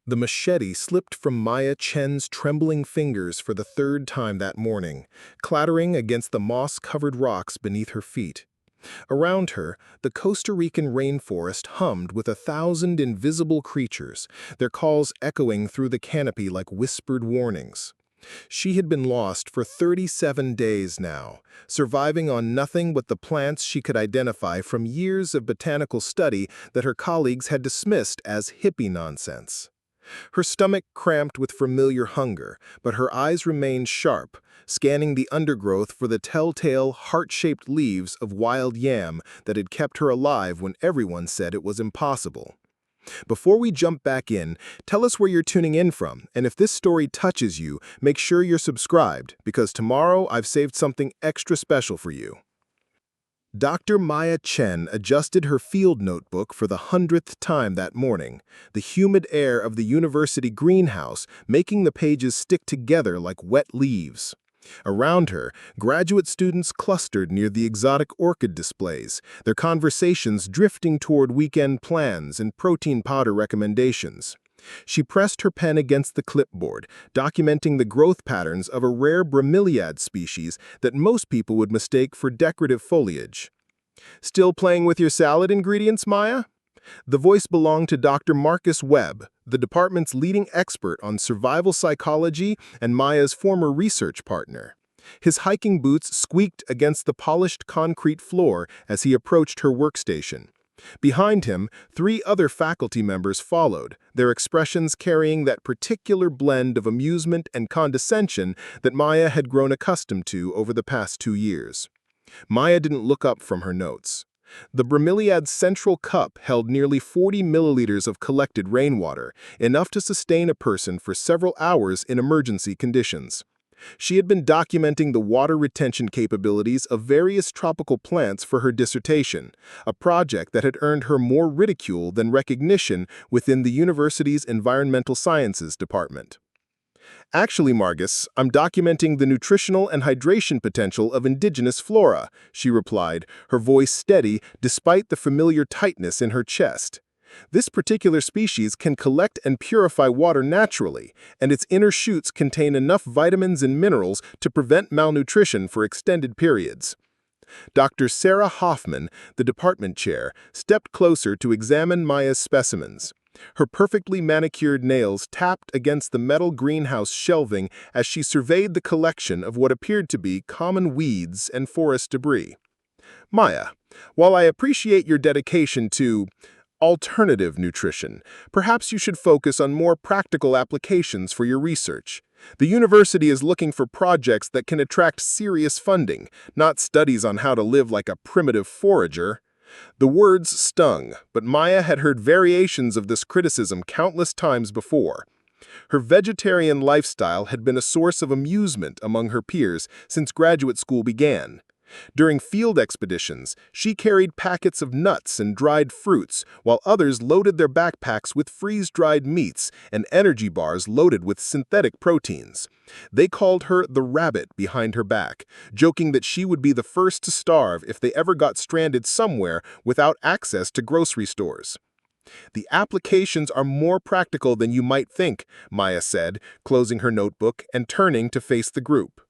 The machete slipped from Maya Chen's trembling fingers for the third time that morning, clattering against the moss-covered rocks beneath her feet. Around her, the Costa Rican rainforest hummed with 1,000 invisible creatures, their calls echoing through the canopy like whispered warnings. She had been lost for 37 days now, surviving on nothing but the plants she could identify from years of botanical study that her colleagues had dismissed as hippie nonsense. Her stomach cramped with familiar hunger, but her eyes remained sharp, scanning the undergrowth for the telltale, heart-shaped leaves of wild yam that had kept her alive when everyone said it was impossible. Before we jump back in, tell us where you're tuning in from, and if this story touches you, make sure you're subscribed, because tomorrow I've saved something extra special for you. Dr. Maya Chen adjusted her field notebook for the 100th time that morning, the humid air of the university greenhouse making the pages stick together like wet leaves. Around her, graduate students clustered near the exotic orchid displays, their conversations drifting toward weekend plans and protein powder recommendations. She pressed her pen against the clipboard, documenting the growth patterns of a rare bromeliad species that most people would mistake for decorative foliage. Still playing with your salad ingredients, Maya? The voice belonged to Dr. Marcus Webb, the department's leading expert on survival psychology and Maya's former research partner. His hiking boots squeaked against the polished concrete floor as he approached her workstation. Behind him, 3 other faculty members followed, their expressions carrying that particular blend of amusement and condescension that Maya had grown accustomed to over the past 2 years. Maya didn't look up from her notes. The bromeliad's central cup held nearly 40 milliliters of collected rainwater, enough to sustain a person for several hours in emergency conditions. She had been documenting the water retention capabilities of various tropical plants for her dissertation, a project that had earned her more ridicule than recognition within the university's environmental sciences department. Actually, Margus, I'm documenting the nutritional and hydration potential of indigenous flora, she replied, her voice steady despite the familiar tightness in her chest. This particular species can collect and purify water naturally, and its inner shoots contain enough vitamins and minerals to prevent malnutrition for extended periods. Dr. Sarah Hoffman, the department chair, stepped closer to examine Maya's specimens. Her perfectly manicured nails tapped against the metal greenhouse shelving as she surveyed the collection of what appeared to be common weeds and forest debris. Maya, while I appreciate your dedication to alternative nutrition, perhaps you should focus on more practical applications for your research. The university is looking for projects that can attract serious funding, not studies on how to live like a primitive forager. The words stung, but Maya had heard variations of this criticism countless times before. Her vegetarian lifestyle had been a source of amusement among her peers since graduate school began. During field expeditions, she carried packets of nuts and dried fruits, while others loaded their backpacks with freeze-dried meats and energy bars loaded with synthetic proteins. They called her the rabbit behind her back, joking that she would be the first to starve if they ever got stranded somewhere without access to grocery stores. The applications are more practical than you might think, Maya said, closing her notebook and turning to face the group.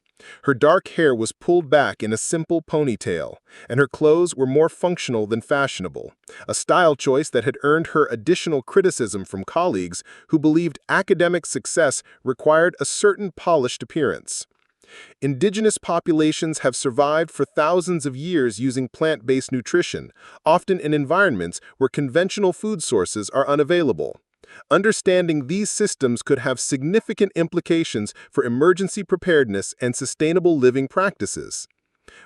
Her dark hair was pulled back in a simple ponytail, and her clothes were more functional than fashionable, a style choice that had earned her additional criticism from colleagues who believed academic success required a certain polished appearance. Indigenous populations have survived for thousands of years using plant-based nutrition, often in environments where conventional food sources are unavailable. Understanding these systems could have significant implications for emergency preparedness and sustainable living practices.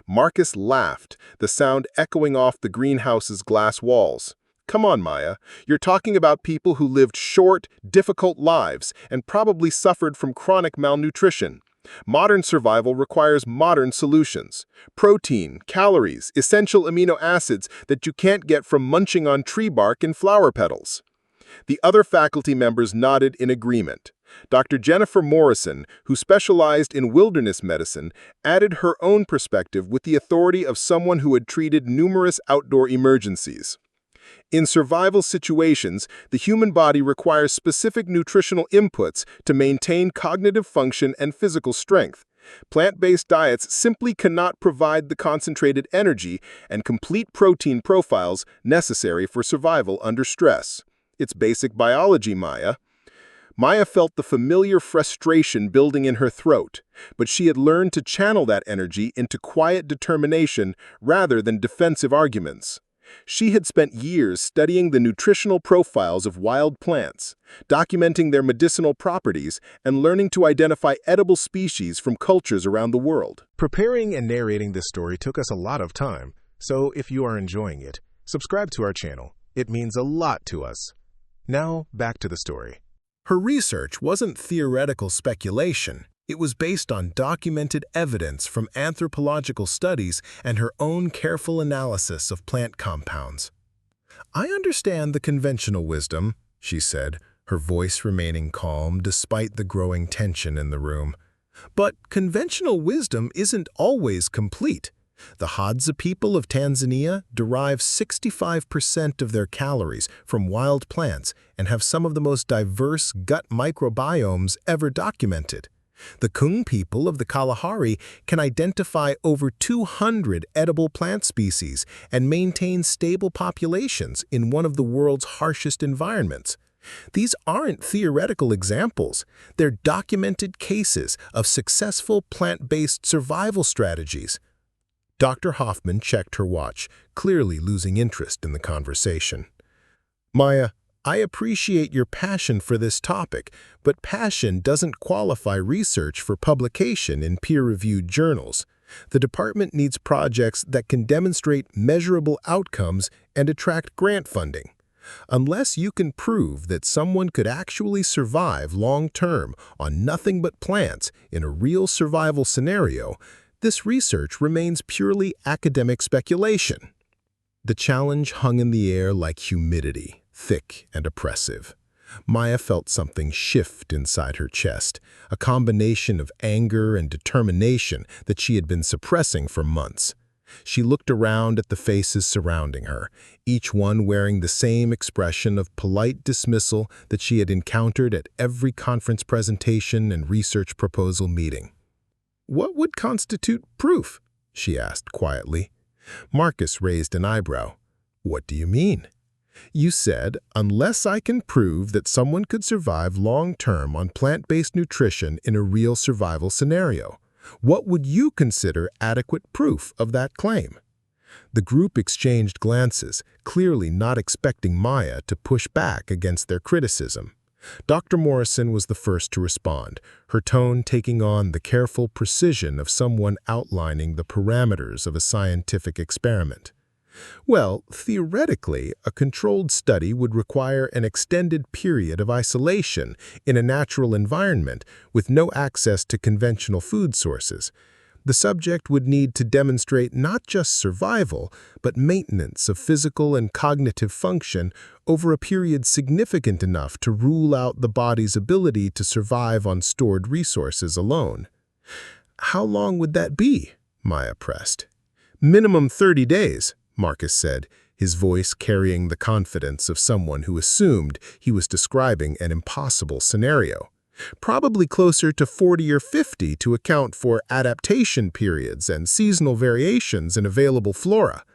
Marcus laughed, the sound echoing off the greenhouse's glass walls. Come on, Maya, you're talking about people who lived short, difficult lives and probably suffered from chronic malnutrition. Modern survival requires modern solutions. Protein, calories, essential amino acids that you can't get from munching on tree bark and flower petals. The other faculty members nodded in agreement. Dr. Jennifer Morrison, who specialized in wilderness medicine, added her own perspective with the authority of someone who had treated numerous outdoor emergencies. In survival situations, the human body requires specific nutritional inputs to maintain cognitive function and physical strength. Plant-based diets simply cannot provide the concentrated energy and complete protein profiles necessary for survival under stress. It's basic biology, Maya. Maya felt the familiar frustration building in her throat, but she had learned to channel that energy into quiet determination rather than defensive arguments. She had spent years studying the nutritional profiles of wild plants, documenting their medicinal properties, and learning to identify edible species from cultures around the world. Preparing and narrating this story took us a lot of time, so if you are enjoying it, subscribe to our channel. It means a lot to us. Now, back to the story. Her research wasn't theoretical speculation. It was based on documented evidence from anthropological studies and her own careful analysis of plant compounds. "I understand the conventional wisdom," she said, her voice remaining calm despite the growing tension in the room. "But conventional wisdom isn't always complete. The Hadza people of Tanzania derive 65% of their calories from wild plants and have some of the most diverse gut microbiomes ever documented. The Kung people of the Kalahari can identify over 200 edible plant species and maintain stable populations in one of the world's harshest environments. These aren't theoretical examples. They're documented cases of successful plant-based survival strategies." Dr. Hoffman checked her watch, clearly losing interest in the conversation. "Maya, I appreciate your passion for this topic, but passion doesn't qualify research for publication in peer-reviewed journals. The department needs projects that can demonstrate measurable outcomes and attract grant funding. Unless you can prove that someone could actually survive long-term on nothing but plants in a real survival scenario, this research remains purely academic speculation." The challenge hung in the air like humidity, thick and oppressive. Maya felt something shift inside her chest, a combination of anger and determination that she had been suppressing for months. She looked around at the faces surrounding her, each one wearing the same expression of polite dismissal that she had encountered at every conference presentation and research proposal meeting. "What would constitute proof?" she asked quietly. Marcus raised an eyebrow. "What do you mean?" "You said, unless I can prove that someone could survive long-term on plant-based nutrition in a real survival scenario. What would you consider adequate proof of that claim?" The group exchanged glances, clearly not expecting Maya to push back against their criticism. Dr. Morrison was the first to respond, her tone taking on the careful precision of someone outlining the parameters of a scientific experiment. "Well, theoretically, a controlled study would require an extended period of isolation in a natural environment with no access to conventional food sources. The subject would need to demonstrate not just survival, but maintenance of physical and cognitive function over a period significant enough to rule out the body's ability to survive on stored resources alone." "How long would that be?" Maya pressed. "Minimum 30 days, Marcus said, his voice carrying the confidence of someone who assumed he was describing an impossible scenario. "Probably closer to 40 or 50 to account for adaptation periods and seasonal variations in available flora.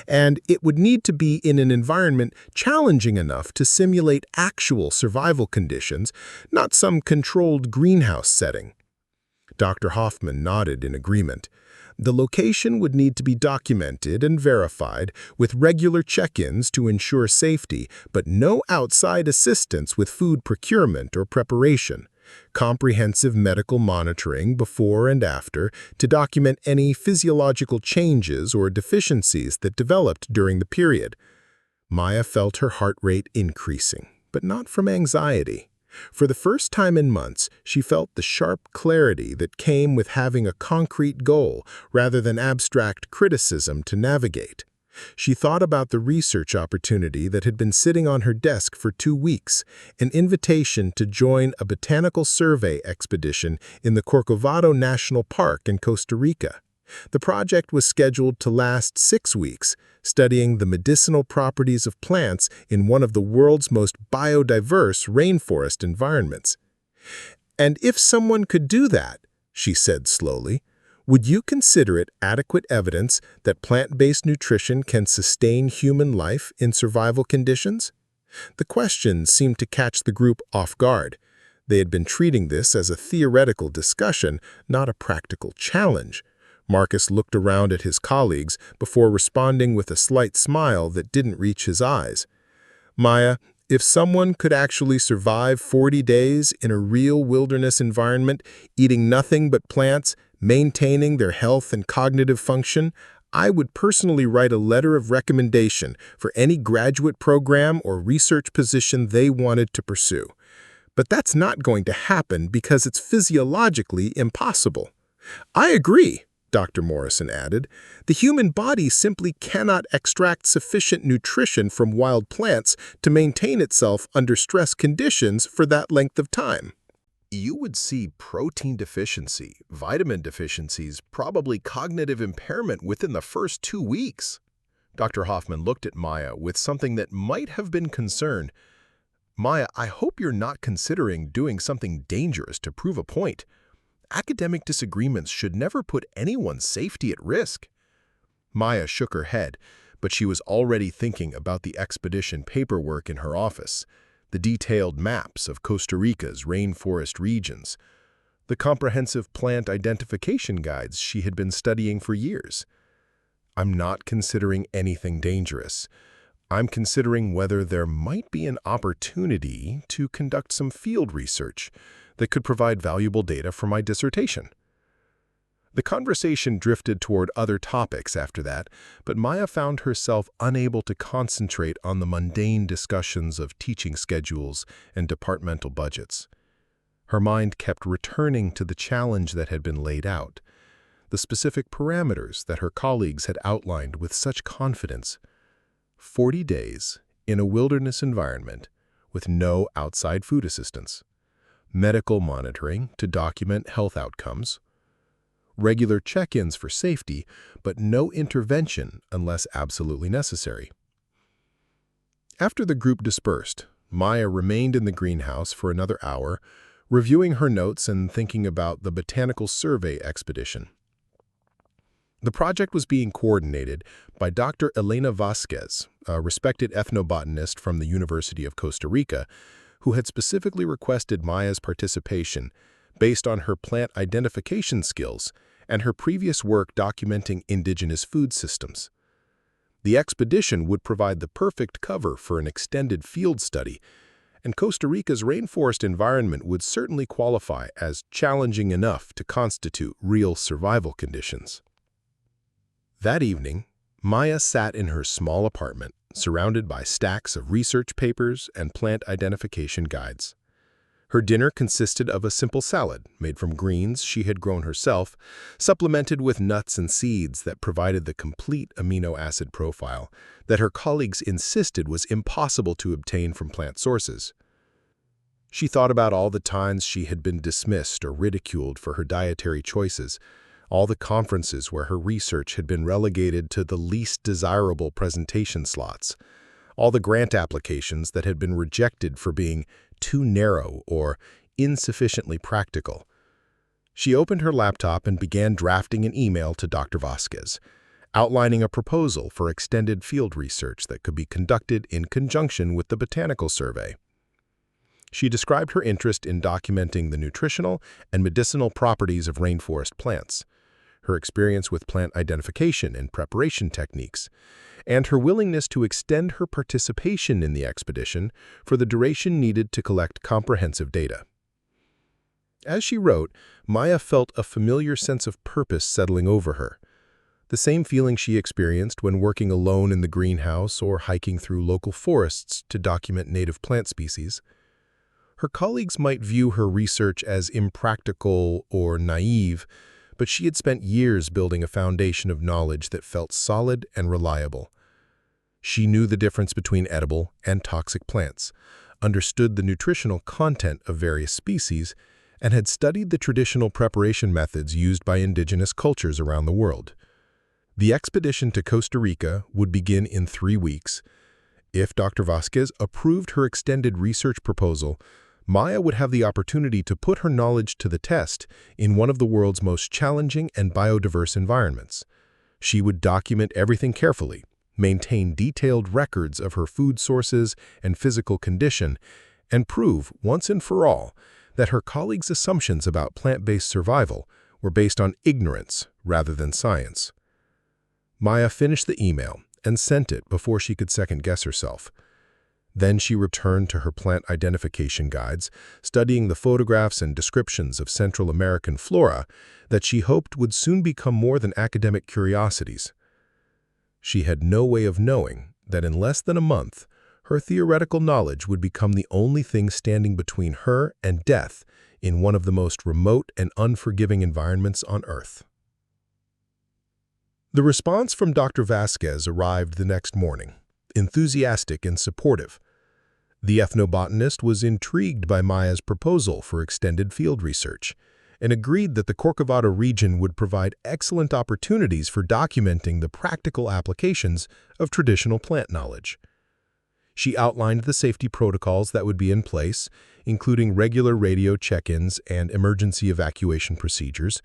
And it would need to be in an environment challenging enough to simulate actual survival conditions, not some controlled greenhouse setting." Dr. Hoffman nodded in agreement. "The location would need to be documented and verified with regular check-ins to ensure safety, but no outside assistance with food procurement or preparation. Comprehensive medical monitoring before and after to document any physiological changes or deficiencies that developed during the period." Maya felt her heart rate increasing, but not from anxiety. For the first time in months, she felt the sharp clarity that came with having a concrete goal rather than abstract criticism to navigate. She thought about the research opportunity that had been sitting on her desk for 2 weeks, an invitation to join a botanical survey expedition in the Corcovado National Park in Costa Rica. The project was scheduled to last 6 weeks, studying the medicinal properties of plants in one of the world's most biodiverse rainforest environments. "And if someone could do that," she said slowly, "would you consider it adequate evidence that plant-based nutrition can sustain human life in survival conditions?" The question seemed to catch the group off guard. They had been treating this as a theoretical discussion, not a practical challenge. Marcus looked around at his colleagues before responding with a slight smile that didn't reach his eyes. "Maya, if someone could actually survive 40 days in a real wilderness environment, eating nothing but plants, maintaining their health and cognitive function, I would personally write a letter of recommendation for any graduate program or research position they wanted to pursue. But that's not going to happen because it's physiologically impossible." "I agree," Dr. Morrison added. "The human body simply cannot extract sufficient nutrition from wild plants to maintain itself under stress conditions for that length of time." You would see protein deficiency, vitamin deficiencies, probably cognitive impairment within the first 2 weeks. Dr. Hoffman looked at Maya with something that might have been concern. "Maya, I hope you're not considering doing something dangerous to prove a point. Academic disagreements should never put anyone's safety at risk." Maya shook her head, but she was already thinking about the expedition paperwork in her office, the detailed maps of Costa Rica's rainforest regions, the comprehensive plant identification guides she had been studying for years. "I'm not considering anything dangerous. I'm considering whether there might be an opportunity to conduct some field research that could provide valuable data for my dissertation." The conversation drifted toward other topics after that, but Maya found herself unable to concentrate on the mundane discussions of teaching schedules and departmental budgets. Her mind kept returning to the challenge that had been laid out, the specific parameters that her colleagues had outlined with such confidence. 40 days in a wilderness environment with no outside food assistance, medical monitoring to document health outcomes, regular check-ins for safety, but no intervention unless absolutely necessary. After the group dispersed, Maya remained in the greenhouse for another hour, reviewing her notes and thinking about the botanical survey expedition. The project was being coordinated by Dr. Elena Vasquez, a respected ethnobotanist from the University of Costa Rica, who had specifically requested Maya's participation based on her plant identification skills and her previous work documenting indigenous food systems. The expedition would provide the perfect cover for an extended field study, and Costa Rica's rainforest environment would certainly qualify as challenging enough to constitute real survival conditions. That evening, Maya sat in her small apartment, surrounded by stacks of research papers and plant identification guides. Her dinner consisted of a simple salad made from greens she had grown herself, supplemented with nuts and seeds that provided the complete amino acid profile that her colleagues insisted was impossible to obtain from plant sources. She thought about all the times she had been dismissed or ridiculed for her dietary choices, all the conferences where her research had been relegated to the least desirable presentation slots, all the grant applications that had been rejected for being too narrow or insufficiently practical. She opened her laptop and began drafting an email to Dr. Vasquez, outlining a proposal for extended field research that could be conducted in conjunction with the botanical survey. She described her interest in documenting the nutritional and medicinal properties of rainforest plants, her experience with plant identification and preparation techniques, and her willingness to extend her participation in the expedition for the duration needed to collect comprehensive data. As she wrote, Maya felt a familiar sense of purpose settling over her, the same feeling she experienced when working alone in the greenhouse or hiking through local forests to document native plant species. Her colleagues might view her research as impractical or naive, but she had spent years building a foundation of knowledge that felt solid and reliable. She knew the difference between edible and toxic plants, understood the nutritional content of various species, and had studied the traditional preparation methods used by indigenous cultures around the world. The expedition to Costa Rica would begin in 3 weeks. If Dr. Vasquez approved her extended research proposal, Maya would have the opportunity to put her knowledge to the test in one of the world's most challenging and biodiverse environments. She would document everything carefully, maintain detailed records of her food sources and physical condition, and prove, once and for all, that her colleagues' assumptions about plant-based survival were based on ignorance rather than science. Maya finished the email and sent it before she could second-guess herself. Then she returned to her plant identification guides, studying the photographs and descriptions of Central American flora that she hoped would soon become more than academic curiosities. She had no way of knowing that in less than a month, her theoretical knowledge would become the only thing standing between her and death in one of the most remote and unforgiving environments on Earth. The response from Dr. Vasquez arrived the next morning, enthusiastic and supportive. The ethnobotanist was intrigued by Maya's proposal for extended field research and agreed that the Corcovado region would provide excellent opportunities for documenting the practical applications of traditional plant knowledge. She outlined the safety protocols that would be in place, including regular radio check-ins and emergency evacuation procedures,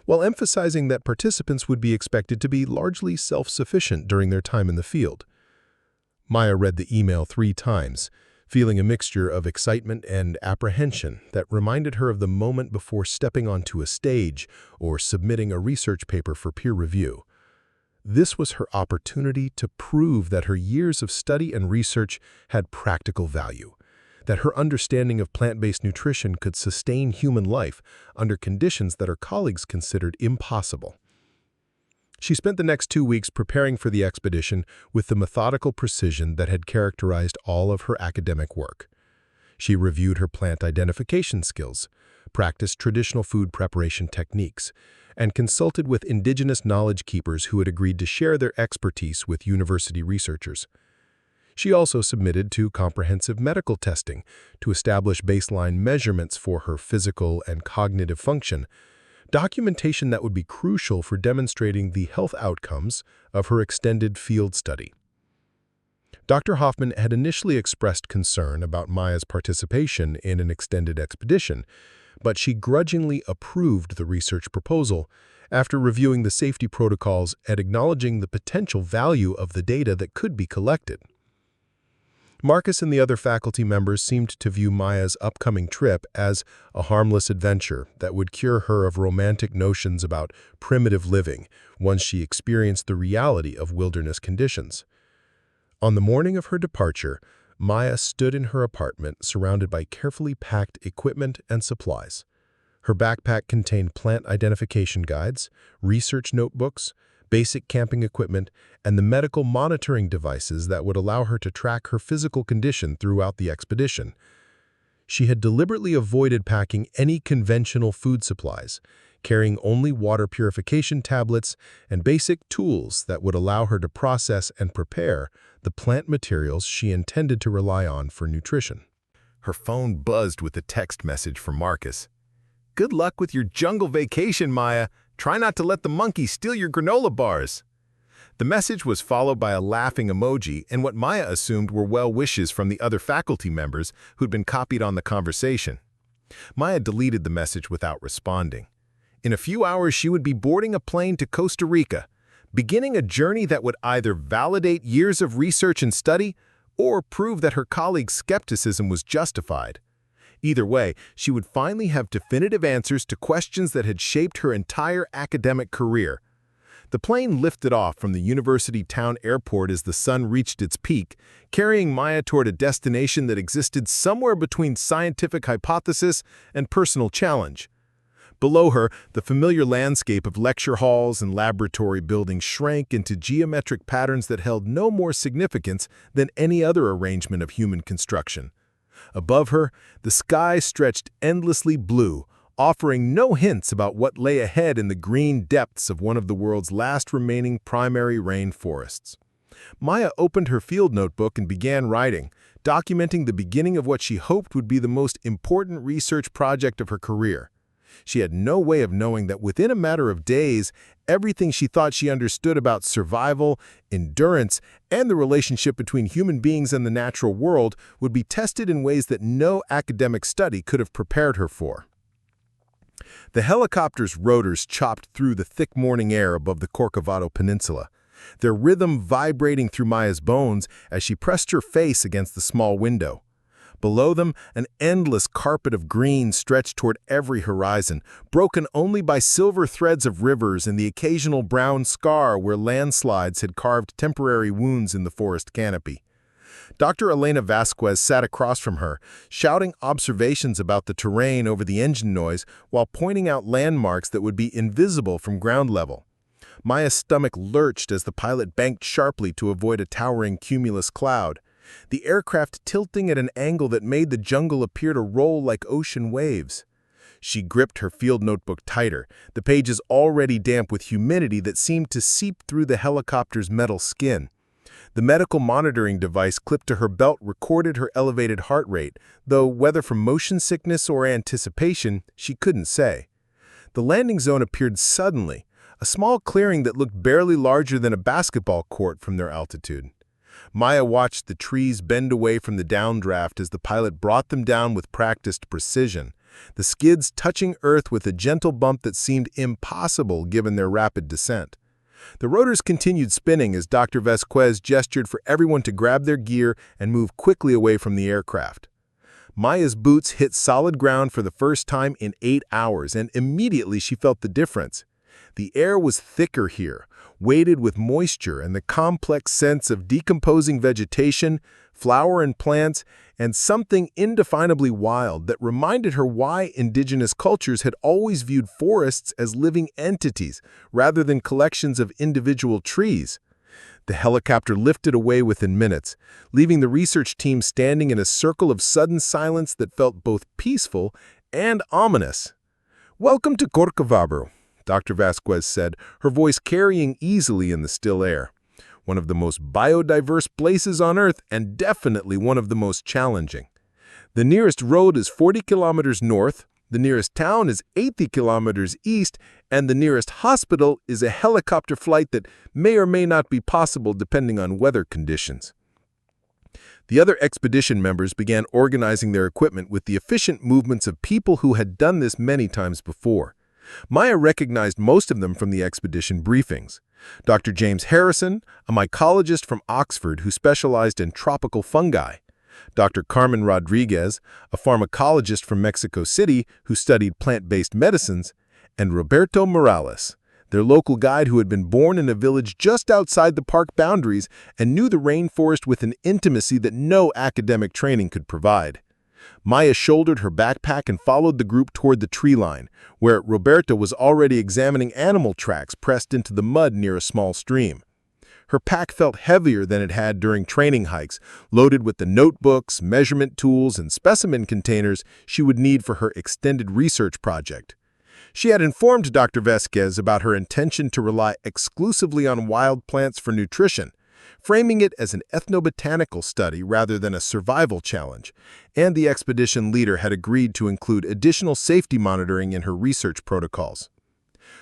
while emphasizing that participants would be expected to be largely self-sufficient during their time in the field. Maya read the email 3 times, feeling a mixture of excitement and apprehension that reminded her of the moment before stepping onto a stage or submitting a research paper for peer review. This was her opportunity to prove that her years of study and research had practical value, that her understanding of plant-based nutrition could sustain human life under conditions that her colleagues considered impossible. She spent the next 2 weeks preparing for the expedition with the methodical precision that had characterized all of her academic work. She reviewed her plant identification skills, practiced traditional food preparation techniques, and consulted with indigenous knowledge keepers who had agreed to share their expertise with university researchers. She also submitted to comprehensive medical testing to establish baseline measurements for her physical and cognitive function, documentation that would be crucial for demonstrating the health outcomes of her extended field study. Dr. Hoffman had initially expressed concern about Maya's participation in an extended expedition, but she grudgingly approved the research proposal after reviewing the safety protocols and acknowledging the potential value of the data that could be collected. Marcus and the other faculty members seemed to view Maya's upcoming trip as a harmless adventure that would cure her of romantic notions about primitive living once she experienced the reality of wilderness conditions. On the morning of her departure, Maya stood in her apartment surrounded by carefully packed equipment and supplies. Her backpack contained plant identification guides, research notebooks, basic camping equipment, and the medical monitoring devices that would allow her to track her physical condition throughout the expedition. She had deliberately avoided packing any conventional food supplies, carrying only water purification tablets and basic tools that would allow her to process and prepare the plant materials she intended to rely on for nutrition. Her phone buzzed with a text message from Marcus. "Good luck with your jungle vacation, Maya. Try not to let the monkey steal your granola bars." The message was followed by a laughing emoji and what Maya assumed were well wishes from the other faculty members who'd been copied on the conversation. Maya deleted the message without responding. In a few hours, she would be boarding a plane to Costa Rica, beginning a journey that would either validate years of research and study or prove that her colleagues' skepticism was justified. Either way, she would finally have definitive answers to questions that had shaped her entire academic career. The plane lifted off from the university town airport as the sun reached its peak, carrying Maya toward a destination that existed somewhere between scientific hypothesis and personal challenge. Below her, the familiar landscape of lecture halls and laboratory buildings shrank into geometric patterns that held no more significance than any other arrangement of human construction. Above her, the sky stretched endlessly blue, offering no hints about what lay ahead in the green depths of one of the world's last remaining primary rainforests. Maya opened her field notebook and began writing, documenting the beginning of what she hoped would be the most important research project of her career. She had no way of knowing that within a matter of days, everything she thought she understood about survival, endurance, and the relationship between human beings and the natural world would be tested in ways that no academic study could have prepared her for. The helicopter's rotors chopped through the thick morning air above the Corcovado Peninsula, their rhythm vibrating through Maya's bones as she pressed her face against the small window. Below them, an endless carpet of green stretched toward every horizon, broken only by silver threads of rivers and the occasional brown scar where landslides had carved temporary wounds in the forest canopy. Dr. Elena Vasquez sat across from her, shouting observations about the terrain over the engine noise while pointing out landmarks that would be invisible from ground level. Maya's stomach lurched as the pilot banked sharply to avoid a towering cumulus cloud, the aircraft tilting at an angle that made the jungle appear to roll like ocean waves. She gripped her field notebook tighter, the pages already damp with humidity that seemed to seep through the helicopter's metal skin. The medical monitoring device clipped to her belt recorded her elevated heart rate, though whether from motion sickness or anticipation, she couldn't say. The landing zone appeared suddenly, a small clearing that looked barely larger than a basketball court from their altitude. Maya watched the trees bend away from the downdraft as the pilot brought them down with practiced precision, the skids touching earth with a gentle bump that seemed impossible given their rapid descent. The rotors continued spinning as Dr. Vasquez gestured for everyone to grab their gear and move quickly away from the aircraft. Maya's boots hit solid ground for the first time in 8 hours, and immediately she felt the difference. The air was thicker here, weighted with moisture and the complex sense of decomposing vegetation, flower and plants, and something indefinably wild that reminded her why indigenous cultures had always viewed forests as living entities rather than collections of individual trees. The helicopter lifted away within minutes, leaving the research team standing in a circle of sudden silence that felt both peaceful and ominous. "Welcome to Corcovado," Dr. Vasquez said, her voice carrying easily in the still air. "One of the most biodiverse places on Earth and definitely one of the most challenging. The nearest road is 40 kilometers north, the nearest town is 80 kilometers east, and the nearest hospital is a helicopter flight that may or may not be possible depending on weather conditions." The other expedition members began organizing their equipment with the efficient movements of people who had done this many times before. Maya recognized most of them from the expedition briefings. Dr. James Harrison, a mycologist from Oxford who specialized in tropical fungi. Dr. Carmen Rodriguez, a pharmacologist from Mexico City who studied plant-based medicines. And Roberto Morales, their local guide who had been born in a village just outside the park boundaries and knew the rainforest with an intimacy that no academic training could provide. Maya shouldered her backpack and followed the group toward the tree line, where Roberta was already examining animal tracks pressed into the mud near a small stream. Her pack felt heavier than it had during training hikes, loaded with the notebooks, measurement tools, and specimen containers she would need for her extended research project. She had informed Dr. Vasquez about her intention to rely exclusively on wild plants for nutrition, framing it as an ethnobotanical study rather than a survival challenge, and the expedition leader had agreed to include additional safety monitoring in her research protocols.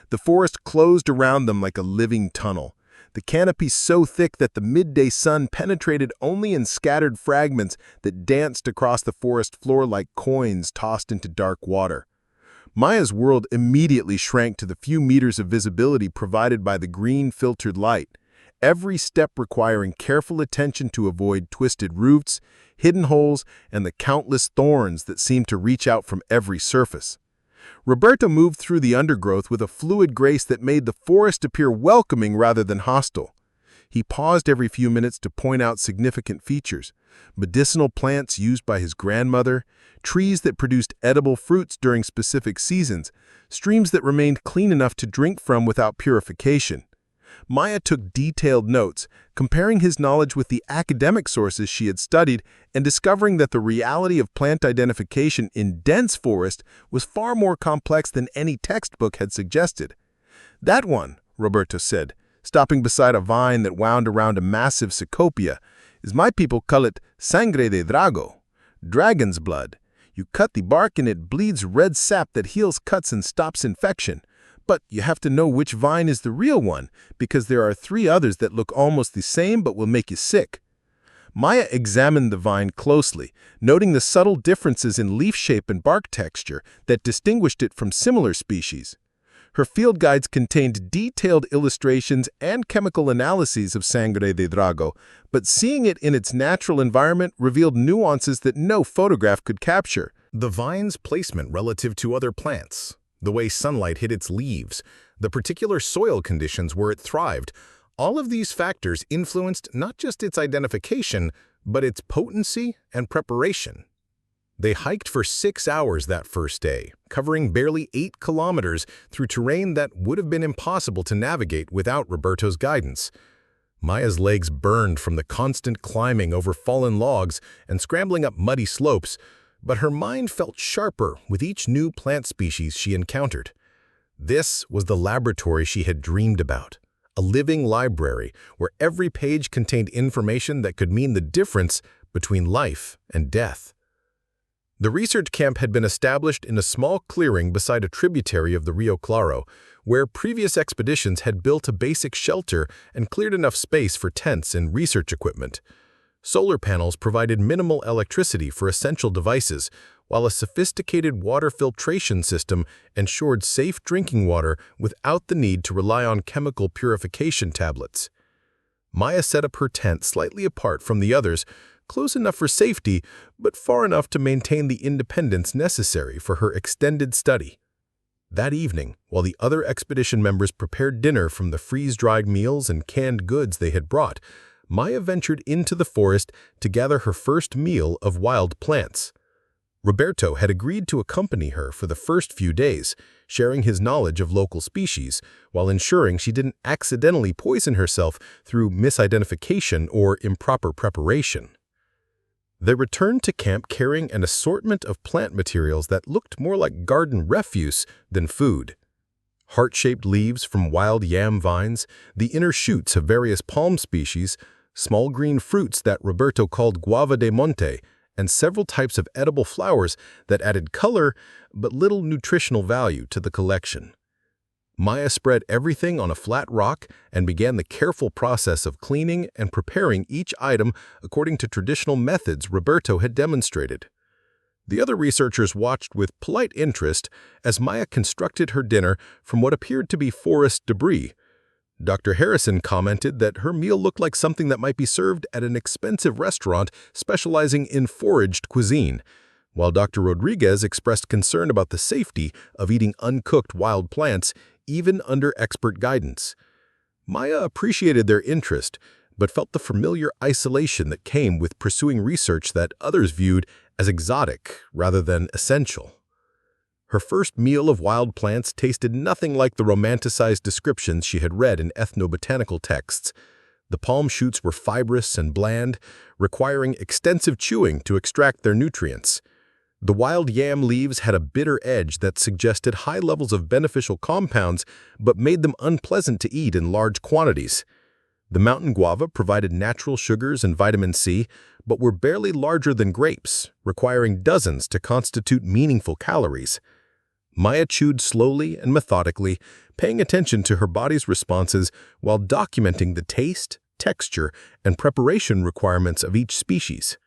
The forest closed around them like a living tunnel, the canopy so thick that the midday sun penetrated only in scattered fragments that danced across the forest floor like coins tossed into dark water. Maya's world immediately shrank to the few meters of visibility provided by the green filtered light, every step requiring careful attention to avoid twisted roots, hidden holes, and the countless thorns that seemed to reach out from every surface. Roberta moved through the undergrowth with a fluid grace that made the forest appear welcoming rather than hostile. He paused every few minutes to point out significant features: medicinal plants used by his grandmother, trees that produced edible fruits during specific seasons, streams that remained clean enough to drink from without purification. Maya took detailed notes, comparing his knowledge with the academic sources she had studied and discovering that the reality of plant identification in dense forest was far more complex than any textbook had suggested. "That one," Roberto said, stopping beside a vine that wound around a massive cecropia, is my people call it sangre de drago, dragon's blood. You cut the bark and it bleeds red sap that heals cuts and stops infection. But you have to know which vine is the real one, because there are 3 others that look almost the same but will make you sick. Maya examined the vine closely, noting the subtle differences in leaf shape and bark texture that distinguished it from similar species. Her field guides contained detailed illustrations and chemical analyses of sangre de drago, but seeing it in its natural environment revealed nuances that no photograph could capture. The vine's placement relative to other plants, the way sunlight hit its leaves, the particular soil conditions where it thrived, all of these factors influenced not just its identification, but its potency and preparation. They hiked for 6 hours that first day, covering barely 8 kilometers through terrain that would have been impossible to navigate without Roberto's guidance. Maya's legs burned from the constant climbing over fallen logs and scrambling up muddy slopes, but her mind felt sharper with each new plant species she encountered. This was the laboratory she had dreamed about, a living library where every page contained information that could mean the difference between life and death. The research camp had been established in a small clearing beside a tributary of the Rio Claro, where previous expeditions had built a basic shelter and cleared enough space for tents and research equipment. Solar panels provided minimal electricity for essential devices, while a sophisticated water filtration system ensured safe drinking water without the need to rely on chemical purification tablets. Maya set up her tent slightly apart from the others, close enough for safety, but far enough to maintain the independence necessary for her extended study. That evening, while the other expedition members prepared dinner from the freeze-dried meals and canned goods they had brought, Maya ventured into the forest to gather her first meal of wild plants. Roberto had agreed to accompany her for the first few days, sharing his knowledge of local species, while ensuring she didn't accidentally poison herself through misidentification or improper preparation. They returned to camp carrying an assortment of plant materials that looked more like garden refuse than food. Heart-shaped leaves from wild yam vines, the inner shoots of various palm species, small green fruits that Roberto called guava de monte, and several types of edible flowers that added color but little nutritional value to the collection. Maya spread everything on a flat rock and began the careful process of cleaning and preparing each item according to traditional methods Roberto had demonstrated. The other researchers watched with polite interest as Maya constructed her dinner from what appeared to be forest debris. Dr. Harrison commented that her meal looked like something that might be served at an expensive restaurant specializing in foraged cuisine, while Dr. Rodriguez expressed concern about the safety of eating uncooked wild plants, even under expert guidance. Maya appreciated their interest, but felt the familiar isolation that came with pursuing research that others viewed as exotic rather than essential. Her first meal of wild plants tasted nothing like the romanticized descriptions she had read in ethnobotanical texts. The palm shoots were fibrous and bland, requiring extensive chewing to extract their nutrients. The wild yam leaves had a bitter edge that suggested high levels of beneficial compounds but made them unpleasant to eat in large quantities. The mountain guava provided natural sugars and vitamin C, but were barely larger than grapes, requiring dozens to constitute meaningful calories. Maya chewed slowly and methodically, paying attention to her body's responses while documenting the taste, texture, and preparation requirements of each species.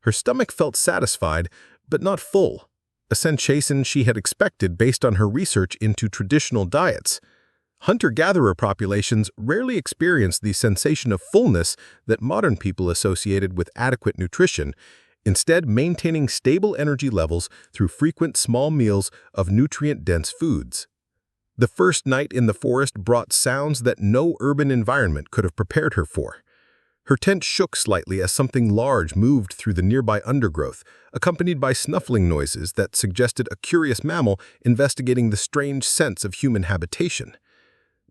Her stomach felt satisfied, but not full, a sensation she had expected based on her research into traditional diets. Hunter-gatherer populations rarely experience the sensation of fullness that modern people associated with adequate nutrition, instead maintaining stable energy levels through frequent small meals of nutrient-dense foods. The first night in the forest brought sounds that no urban environment could have prepared her for. Her tent shook slightly as something large moved through the nearby undergrowth, accompanied by snuffling noises that suggested a curious mammal investigating the strange sense of human habitation.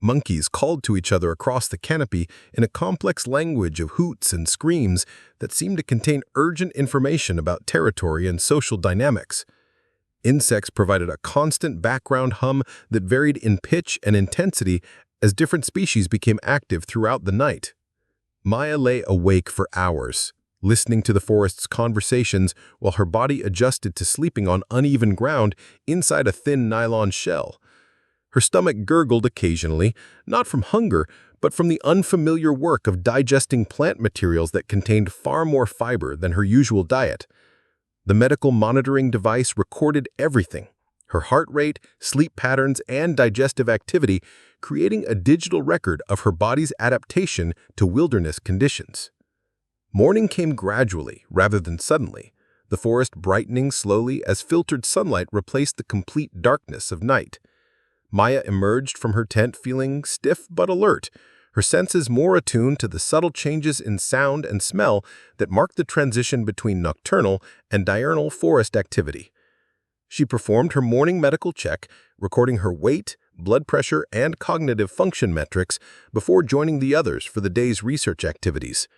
Monkeys called to each other across the canopy in a complex language of hoots and screams that seemed to contain urgent information about territory and social dynamics. Insects provided a constant background hum that varied in pitch and intensity as different species became active throughout the night. Maya lay awake for hours, listening to the forest's conversations while her body adjusted to sleeping on uneven ground inside a thin nylon shell. Her stomach gurgled occasionally, not from hunger, but from the unfamiliar work of digesting plant materials that contained far more fiber than her usual diet. The medical monitoring device recorded everything: her heart rate, sleep patterns, and digestive activity, creating a digital record of her body's adaptation to wilderness conditions. Morning came gradually, rather than suddenly, the forest brightening slowly as filtered sunlight replaced the complete darkness of night. Maya emerged from her tent feeling stiff but alert, her senses more attuned to the subtle changes in sound and smell that marked the transition between nocturnal and diurnal forest activity. She performed her morning medical check, recording her weight, blood pressure, and cognitive function metrics before joining the others for the day's research activities.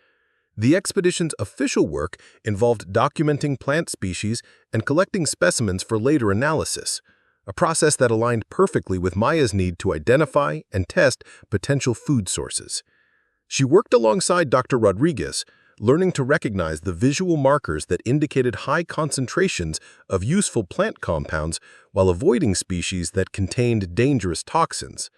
The expedition's official work involved documenting plant species and collecting specimens for later analysis, a process that aligned perfectly with Maya's need to identify and test potential food sources. She worked alongside Dr. Rodriguez, learning to recognize the visual markers that indicated high concentrations of useful plant compounds while avoiding species that contained dangerous toxins.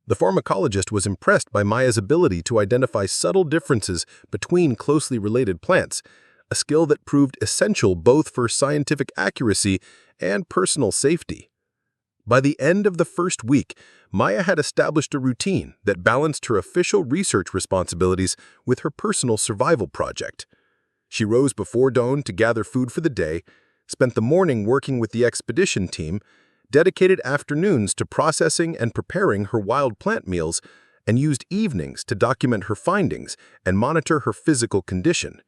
The pharmacologist was impressed by Maya's ability to identify subtle differences between closely related plants, a skill that proved essential both for scientific accuracy and personal safety. By the end of the first week, Maya had established a routine that balanced her official research responsibilities with her personal survival project. She rose before dawn to gather food for the day, spent the morning working with the expedition team, dedicated afternoons to processing and preparing her wild plant meals, and used evenings to document her findings and monitor her physical condition.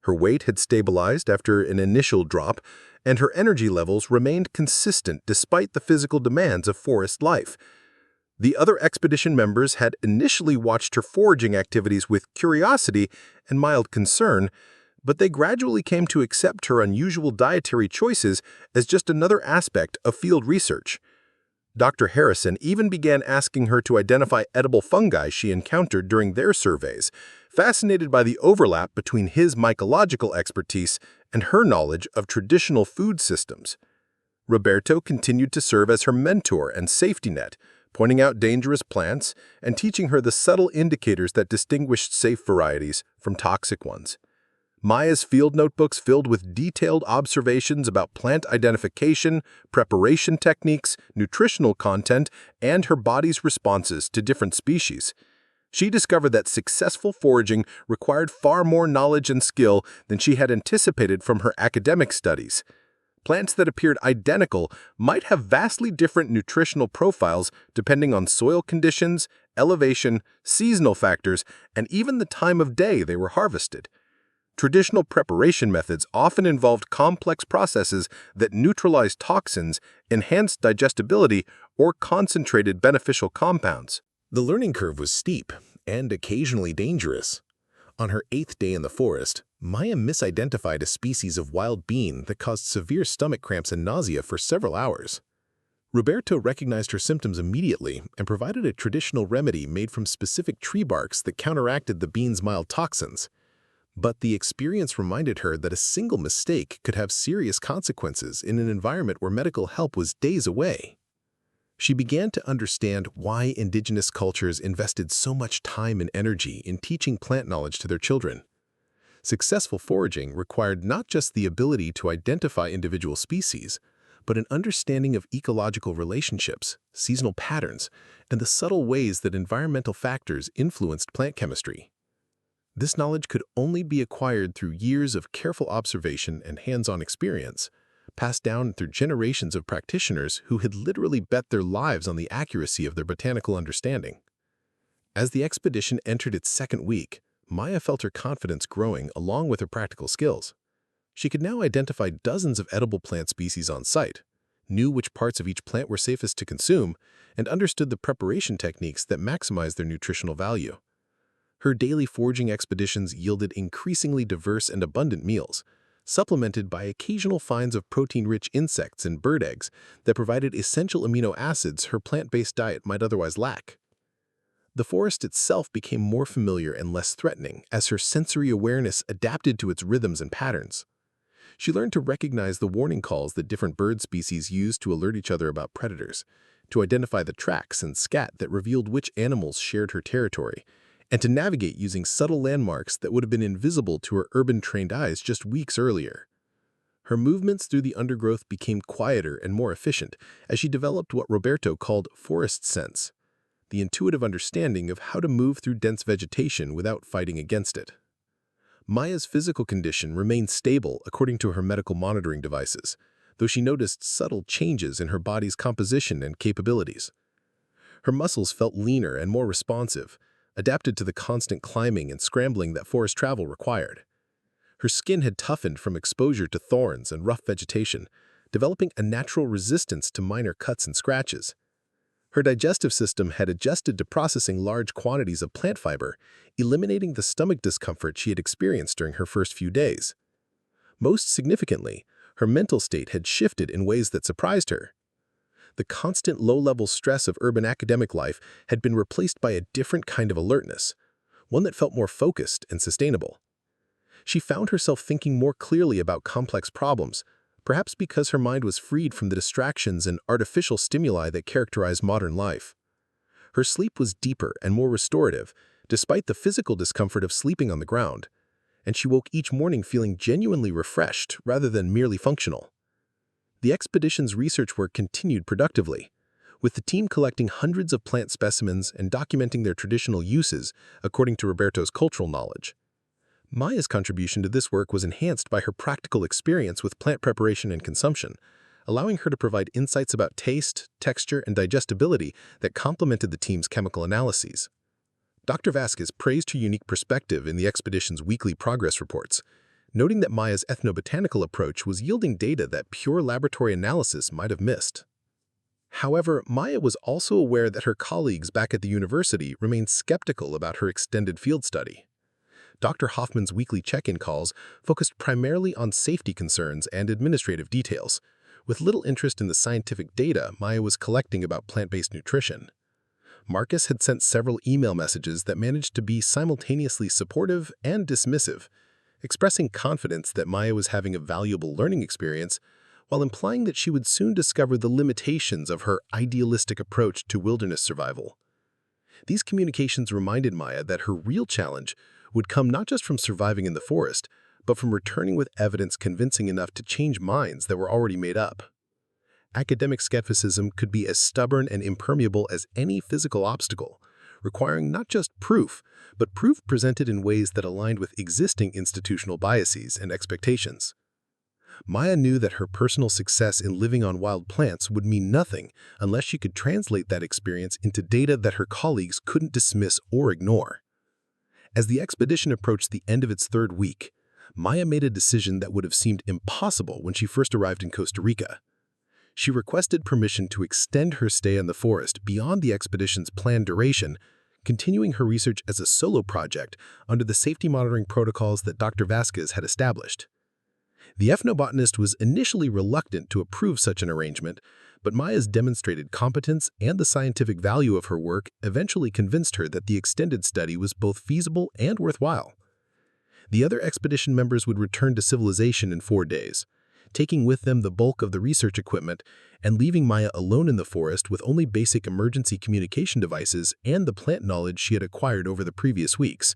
Her weight had stabilized after an initial drop, and her energy levels remained consistent despite the physical demands of forest life. The other expedition members had initially watched her foraging activities with curiosity and mild concern, but they gradually came to accept her unusual dietary choices as just another aspect of field research. Dr. Harrison even began asking her to identify edible fungi she encountered during their surveys, fascinated by the overlap between his mycological expertise and her knowledge of traditional food systems. Roberto continued to serve as her mentor and safety net, pointing out dangerous plants and teaching her the subtle indicators that distinguished safe varieties from toxic ones. Maya's field notebooks filled with detailed observations about plant identification, preparation techniques, nutritional content, and her body's responses to different species. She discovered that successful foraging required far more knowledge and skill than she had anticipated from her academic studies. Plants that appeared identical might have vastly different nutritional profiles depending on soil conditions, elevation, seasonal factors, and even the time of day they were harvested. Traditional preparation methods often involved complex processes that neutralized toxins, enhanced digestibility, or concentrated beneficial compounds. The learning curve was steep and occasionally dangerous. On her 8th day in the forest, Maya misidentified a species of wild bean that caused severe stomach cramps and nausea for several hours. Roberto recognized her symptoms immediately and provided a traditional remedy made from specific tree barks that counteracted the bean's mild toxins. But the experience reminded her that a single mistake could have serious consequences in an environment where medical help was days away. She began to understand why indigenous cultures invested so much time and energy in teaching plant knowledge to their children. Successful foraging required not just the ability to identify individual species, but an understanding of ecological relationships, seasonal patterns, and the subtle ways that environmental factors influenced plant chemistry. This knowledge could only be acquired through years of careful observation and hands-on experience, passed down through generations of practitioners who had literally bet their lives on the accuracy of their botanical understanding. As the expedition entered its 2nd week, Maya felt her confidence growing along with her practical skills. She could now identify dozens of edible plant species on site, knew which parts of each plant were safest to consume, and understood the preparation techniques that maximized their nutritional value. Her daily foraging expeditions yielded increasingly diverse and abundant meals, supplemented by occasional finds of protein-rich insects and bird eggs that provided essential amino acids her plant-based diet might otherwise lack. The forest itself became more familiar and less threatening as her sensory awareness adapted to its rhythms and patterns. She learned to recognize the warning calls that different bird species used to alert each other about predators, to identify the tracks and scat that revealed which animals shared her territory, and to navigate using subtle landmarks that would have been invisible to her urban-trained eyes just weeks earlier. Her movements through the undergrowth became quieter and more efficient as she developed what Roberto called forest sense, the intuitive understanding of how to move through dense vegetation without fighting against it. Maya's physical condition remained stable according to her medical monitoring devices, though she noticed subtle changes in her body's composition and capabilities. Her muscles felt leaner and more responsive, adapted to the constant climbing and scrambling that forest travel required. Her skin had toughened from exposure to thorns and rough vegetation, developing a natural resistance to minor cuts and scratches. Her digestive system had adjusted to processing large quantities of plant fiber, eliminating the stomach discomfort she had experienced during her first few days. Most significantly, her mental state had shifted in ways that surprised her. The constant low-level stress of urban academic life had been replaced by a different kind of alertness, one that felt more focused and sustainable. She found herself thinking more clearly about complex problems, perhaps because her mind was freed from the distractions and artificial stimuli that characterize modern life. Her sleep was deeper and more restorative, despite the physical discomfort of sleeping on the ground, and she woke each morning feeling genuinely refreshed rather than merely functional. The expedition's research work continued productively, with the team collecting hundreds of plant specimens and documenting their traditional uses according to Roberto's cultural knowledge. Maya's contribution to this work was enhanced by her practical experience with plant preparation and consumption, allowing her to provide insights about taste, texture, and digestibility that complemented the team's chemical analyses. Dr. Vasquez praised her unique perspective in the expedition's weekly progress reports, noting that Maya's ethnobotanical approach was yielding data that pure laboratory analysis might have missed. However, Maya was also aware that her colleagues back at the university remained skeptical about her extended field study. Dr. Hoffman's weekly check-in calls focused primarily on safety concerns and administrative details, with little interest in the scientific data Maya was collecting about plant-based nutrition. Marcus had sent several email messages that managed to be simultaneously supportive and dismissive, expressing confidence that Maya was having a valuable learning experience, while implying that she would soon discover the limitations of her idealistic approach to wilderness survival. These communications reminded Maya that her real challenge would come not just from surviving in the forest, but from returning with evidence convincing enough to change minds that were already made up. Academic skepticism could be as stubborn and impermeable as any physical obstacle, requiring not just proof, but proof presented in ways that aligned with existing institutional biases and expectations. Maya knew that her personal success in living on wild plants would mean nothing unless she could translate that experience into data that her colleagues couldn't dismiss or ignore. As the expedition approached the end of its third week, Maya made a decision that would have seemed impossible when she first arrived in Costa Rica. She requested permission to extend her stay in the forest beyond the expedition's planned duration, continuing her research as a solo project under the safety monitoring protocols that Dr. Vasquez had established. The ethnobotanist was initially reluctant to approve such an arrangement, but Maya's demonstrated competence and the scientific value of her work eventually convinced her that the extended study was both feasible and worthwhile. The other expedition members would return to civilization in 4 days, taking with them the bulk of the research equipment and leaving Maya alone in the forest with only basic emergency communication devices and the plant knowledge she had acquired over the previous weeks.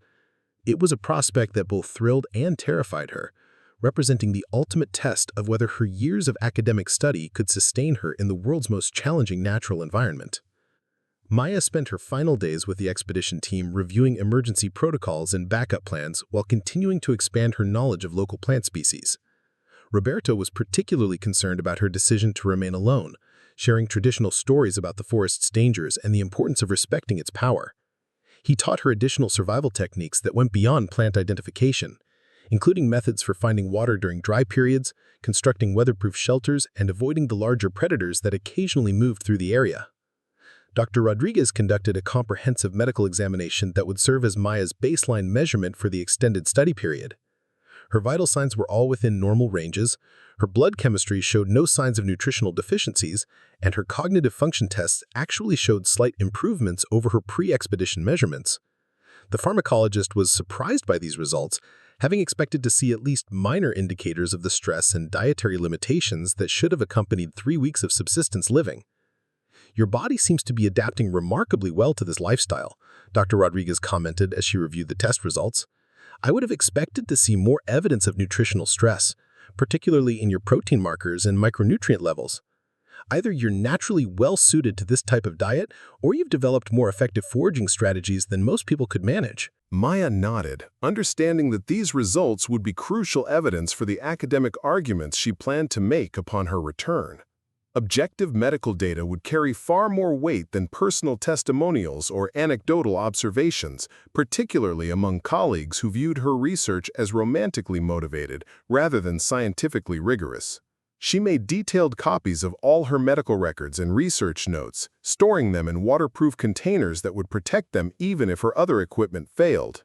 It was a prospect that both thrilled and terrified her, representing the ultimate test of whether her years of academic study could sustain her in the world's most challenging natural environment. Maya spent her final days with the expedition team reviewing emergency protocols and backup plans while continuing to expand her knowledge of local plant species. Roberto was particularly concerned about her decision to remain alone, sharing traditional stories about the forest's dangers and the importance of respecting its power. He taught her additional survival techniques that went beyond plant identification, including methods for finding water during dry periods, constructing weatherproof shelters, and avoiding the larger predators that occasionally moved through the area. Dr. Rodriguez conducted a comprehensive medical examination that would serve as Maya's baseline measurement for the extended study period. Her vital signs were all within normal ranges, her blood chemistry showed no signs of nutritional deficiencies, and her cognitive function tests actually showed slight improvements over her pre-expedition measurements. The pharmacologist was surprised by these results, having expected to see at least minor indicators of the stress and dietary limitations that should have accompanied 3 weeks of subsistence living. "Your body seems to be adapting remarkably well to this lifestyle," Dr. Rodriguez commented as she reviewed the test results. "I would have expected to see more evidence of nutritional stress, particularly in your protein markers and micronutrient levels. Either you're naturally well-suited to this type of diet, or you've developed more effective foraging strategies than most people could manage." Maya nodded, understanding that these results would be crucial evidence for the academic arguments she planned to make upon her return. Objective medical data would carry far more weight than personal testimonials or anecdotal observations, particularly among colleagues who viewed her research as romantically motivated rather than scientifically rigorous. She made detailed copies of all her medical records and research notes, storing them in waterproof containers that would protect them even if her other equipment failed.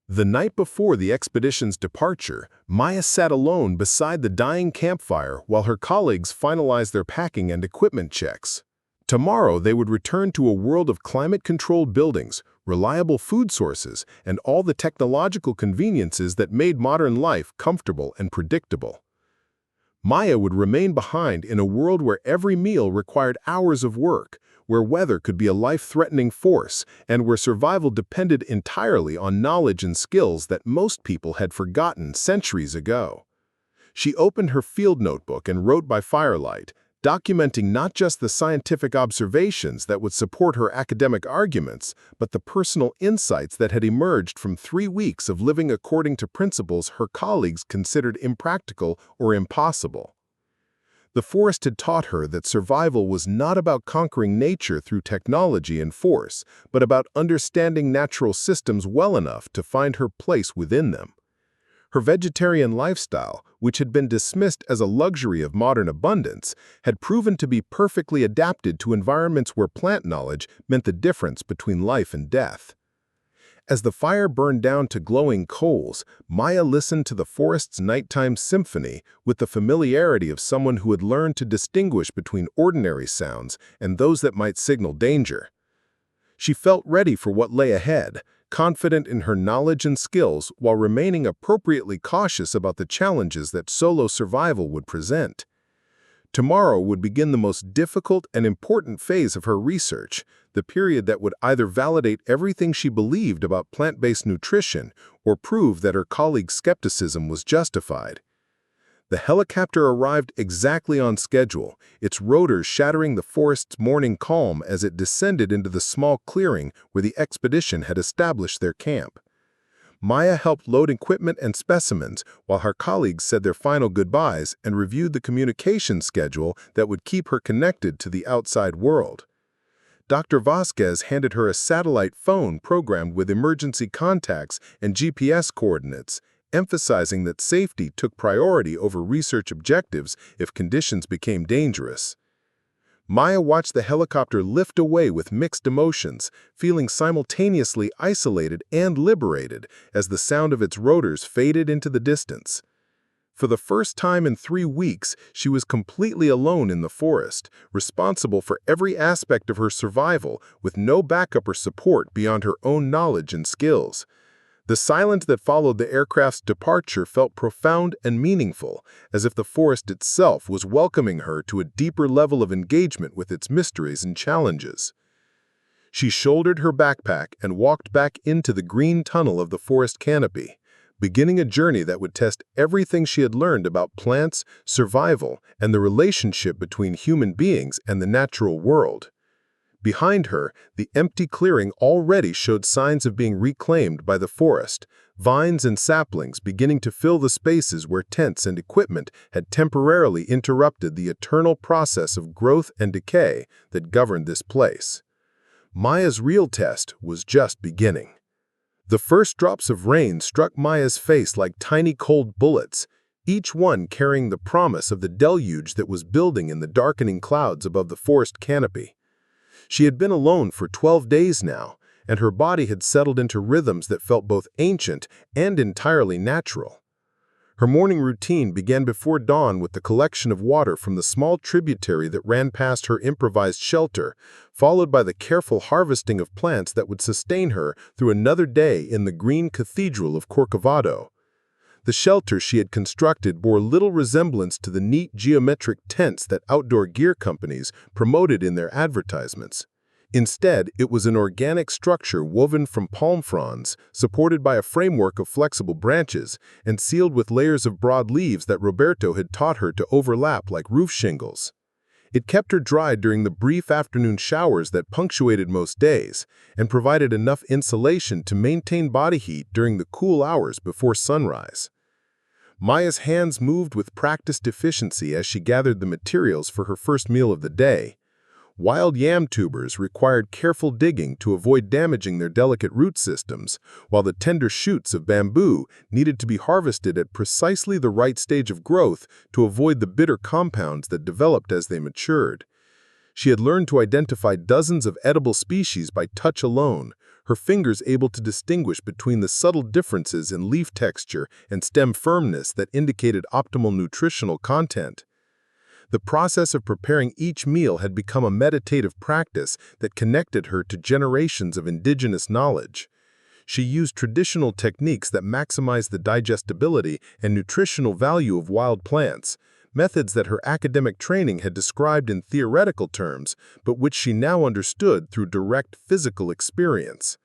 The night before the expedition's departure, Maya sat alone beside the dying campfire while her colleagues finalized their packing and equipment checks. Tomorrow they would return to a world of climate-controlled buildings, reliable food sources, and all the technological conveniences that made modern life comfortable and predictable. Maya would remain behind in a world where every meal required hours of work, where weather could be a life-threatening force, and where survival depended entirely on knowledge and skills that most people had forgotten centuries ago. She opened her field notebook and wrote by firelight, documenting not just the scientific observations that would support her academic arguments, but the personal insights that had emerged from 3 weeks of living according to principles her colleagues considered impractical or impossible. The forest had taught her that survival was not about conquering nature through technology and force, but about understanding natural systems well enough to find her place within them. Her vegetarian lifestyle, which had been dismissed as a luxury of modern abundance, had proven to be perfectly adapted to environments where plant knowledge meant the difference between life and death. As the fire burned down to glowing coals, Maya listened to the forest's nighttime symphony with the familiarity of someone who had learned to distinguish between ordinary sounds and those that might signal danger. She felt ready for what lay ahead, confident in her knowledge and skills while remaining appropriately cautious about the challenges that solo survival would present. Tomorrow would begin the most difficult and important phase of her research, the period that would either validate everything she believed about plant-based nutrition or prove that her colleagues' skepticism was justified. The helicopter arrived exactly on schedule, its rotors shattering the forest's morning calm as it descended into the small clearing where the expedition had established their camp. Maya helped load equipment and specimens, while her colleagues said their final goodbyes and reviewed the communication schedule that would keep her connected to the outside world. Dr. Vasquez handed her a satellite phone programmed with emergency contacts and GPS coordinates, emphasizing that safety took priority over research objectives if conditions became dangerous. Maya watched the helicopter lift away with mixed emotions, feeling simultaneously isolated and liberated as the sound of its rotors faded into the distance. For the first time in 3 weeks, she was completely alone in the forest, responsible for every aspect of her survival with no backup or support beyond her own knowledge and skills. The silence that followed the aircraft's departure felt profound and meaningful, as if the forest itself was welcoming her to a deeper level of engagement with its mysteries and challenges. She shouldered her backpack and walked back into the green tunnel of the forest canopy, beginning a journey that would test everything she had learned about plants, survival, and the relationship between human beings and the natural world. Behind her, the empty clearing already showed signs of being reclaimed by the forest, vines and saplings beginning to fill the spaces where tents and equipment had temporarily interrupted the eternal process of growth and decay that governed this place. Maya's real test was just beginning. The first drops of rain struck Maya's face like tiny cold bullets, each one carrying the promise of the deluge that was building in the darkening clouds above the forest canopy. She had been alone for 12 days now, and her body had settled into rhythms that felt both ancient and entirely natural. Her morning routine began before dawn with the collection of water from the small tributary that ran past her improvised shelter, followed by the careful harvesting of plants that would sustain her through another day in the green cathedral of Corcovado. The shelter she had constructed bore little resemblance to the neat geometric tents that outdoor gear companies promoted in their advertisements. Instead, it was an organic structure woven from palm fronds, supported by a framework of flexible branches, and sealed with layers of broad leaves that Roberto had taught her to overlap like roof shingles. It kept her dry during the brief afternoon showers that punctuated most days, and provided enough insulation to maintain body heat during the cool hours before sunrise. Maya's hands moved with practiced efficiency as she gathered the materials for her first meal of the day. Wild yam tubers required careful digging to avoid damaging their delicate root systems, while the tender shoots of bamboo needed to be harvested at precisely the right stage of growth to avoid the bitter compounds that developed as they matured. She had learned to identify dozens of edible species by touch alone, her fingers able to distinguish between the subtle differences in leaf texture and stem firmness that indicated optimal nutritional content. The process of preparing each meal had become a meditative practice that connected her to generations of indigenous knowledge. She used traditional techniques that maximized the digestibility and nutritional value of wild plants, methods that her academic training had described in theoretical terms, but which she now understood through direct physical experience.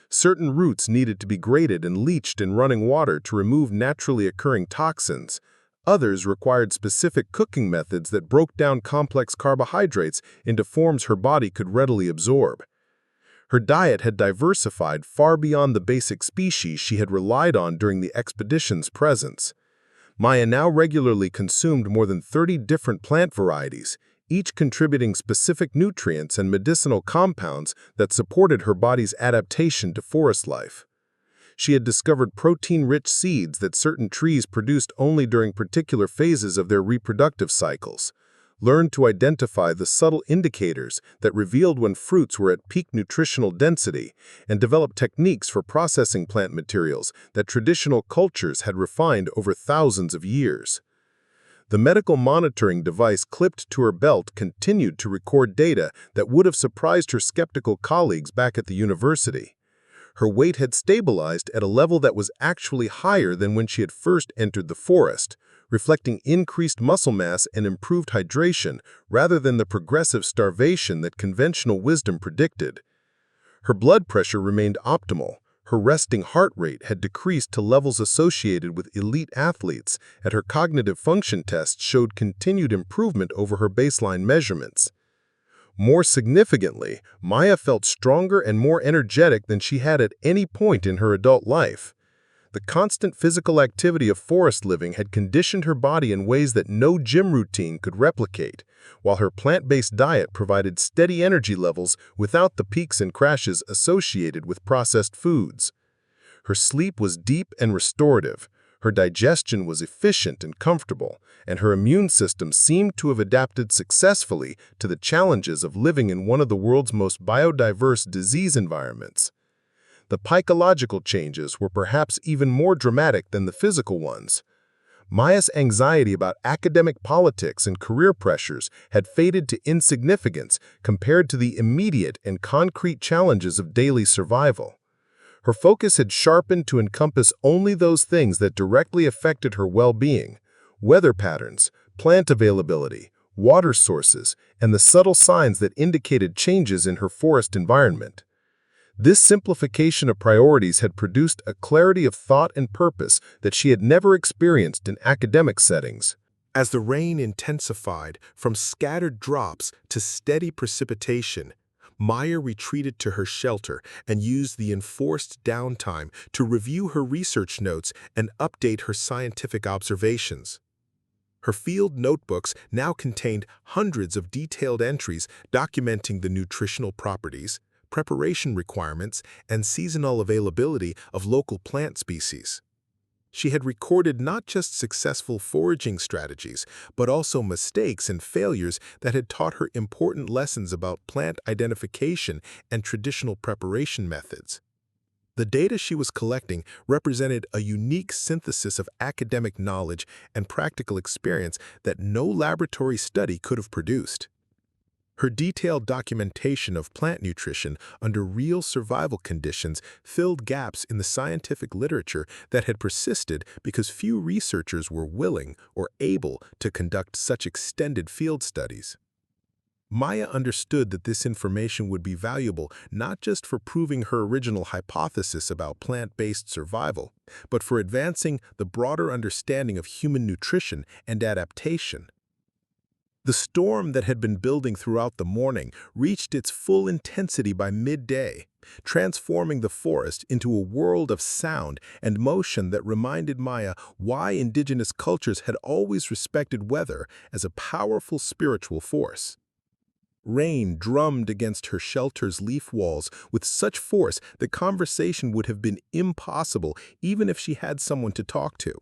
Certain roots needed to be grated and leached in running water to remove naturally occurring toxins. Others required specific cooking methods that broke down complex carbohydrates into forms her body could readily absorb. Her diet had diversified far beyond the basic species she had relied on during the expedition's presence. Maya now regularly consumed more than 30 different plant varieties, each contributing specific nutrients and medicinal compounds that supported her body's adaptation to forest life. She had discovered protein-rich seeds that certain trees produced only during particular phases of their reproductive cycles, learned to identify the subtle indicators that revealed when fruits were at peak nutritional density, and developed techniques for processing plant materials that traditional cultures had refined over thousands of years. The medical monitoring device clipped to her belt continued to record data that would have surprised her skeptical colleagues back at the university. Her weight had stabilized at a level that was actually higher than when she had first entered the forest, reflecting increased muscle mass and improved hydration rather than the progressive starvation that conventional wisdom predicted. Her blood pressure remained optimal. Her resting heart rate had decreased to levels associated with elite athletes, and her cognitive function tests showed continued improvement over her baseline measurements. More significantly, Maya felt stronger and more energetic than she had at any point in her adult life. The constant physical activity of forest living had conditioned her body in ways that no gym routine could replicate, while her plant-based diet provided steady energy levels without the peaks and crashes associated with processed foods. Her sleep was deep and restorative. Her digestion was efficient and comfortable, and her immune system seemed to have adapted successfully to the challenges of living in one of the world's most biodiverse disease environments. The psychological changes were perhaps even more dramatic than the physical ones. Maya's anxiety about academic politics and career pressures had faded to insignificance compared to the immediate and concrete challenges of daily survival. Her focus had sharpened to encompass only those things that directly affected her well-being: weather patterns, plant availability, water sources, and the subtle signs that indicated changes in her forest environment. This simplification of priorities had produced a clarity of thought and purpose that she had never experienced in academic settings. As the rain intensified from scattered drops to steady precipitation, Maya retreated to her shelter and used the enforced downtime to review her research notes and update her scientific observations. Her field notebooks now contained hundreds of detailed entries documenting the nutritional properties, preparation requirements, and seasonal availability of local plant species. She had recorded not just successful foraging strategies, but also mistakes and failures that had taught her important lessons about plant identification and traditional preparation methods. The data she was collecting represented a unique synthesis of academic knowledge and practical experience that no laboratory study could have produced. Her detailed documentation of plant nutrition under real survival conditions filled gaps in the scientific literature that had persisted because few researchers were willing or able to conduct such extended field studies. Maya understood that this information would be valuable not just for proving her original hypothesis about plant-based survival, but for advancing the broader understanding of human nutrition and adaptation. The storm that had been building throughout the morning reached its full intensity by midday, transforming the forest into a world of sound and motion that reminded Maya why indigenous cultures had always respected weather as a powerful spiritual force. Rain drummed against her shelter's leaf walls with such force that conversation would have been impossible even if she had someone to talk to.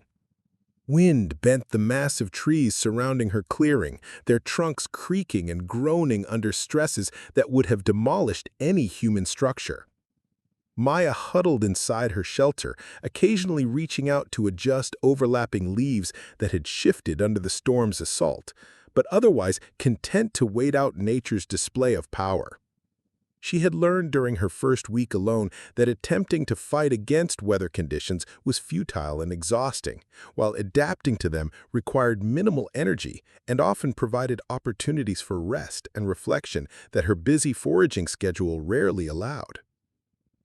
Wind bent the massive trees surrounding her clearing, their trunks creaking and groaning under stresses that would have demolished any human structure. Maya huddled inside her shelter, occasionally reaching out to adjust overlapping leaves that had shifted under the storm's assault, but otherwise content to wait out nature's display of power. She had learned during her first week alone that attempting to fight against weather conditions was futile and exhausting, while adapting to them required minimal energy and often provided opportunities for rest and reflection that her busy foraging schedule rarely allowed.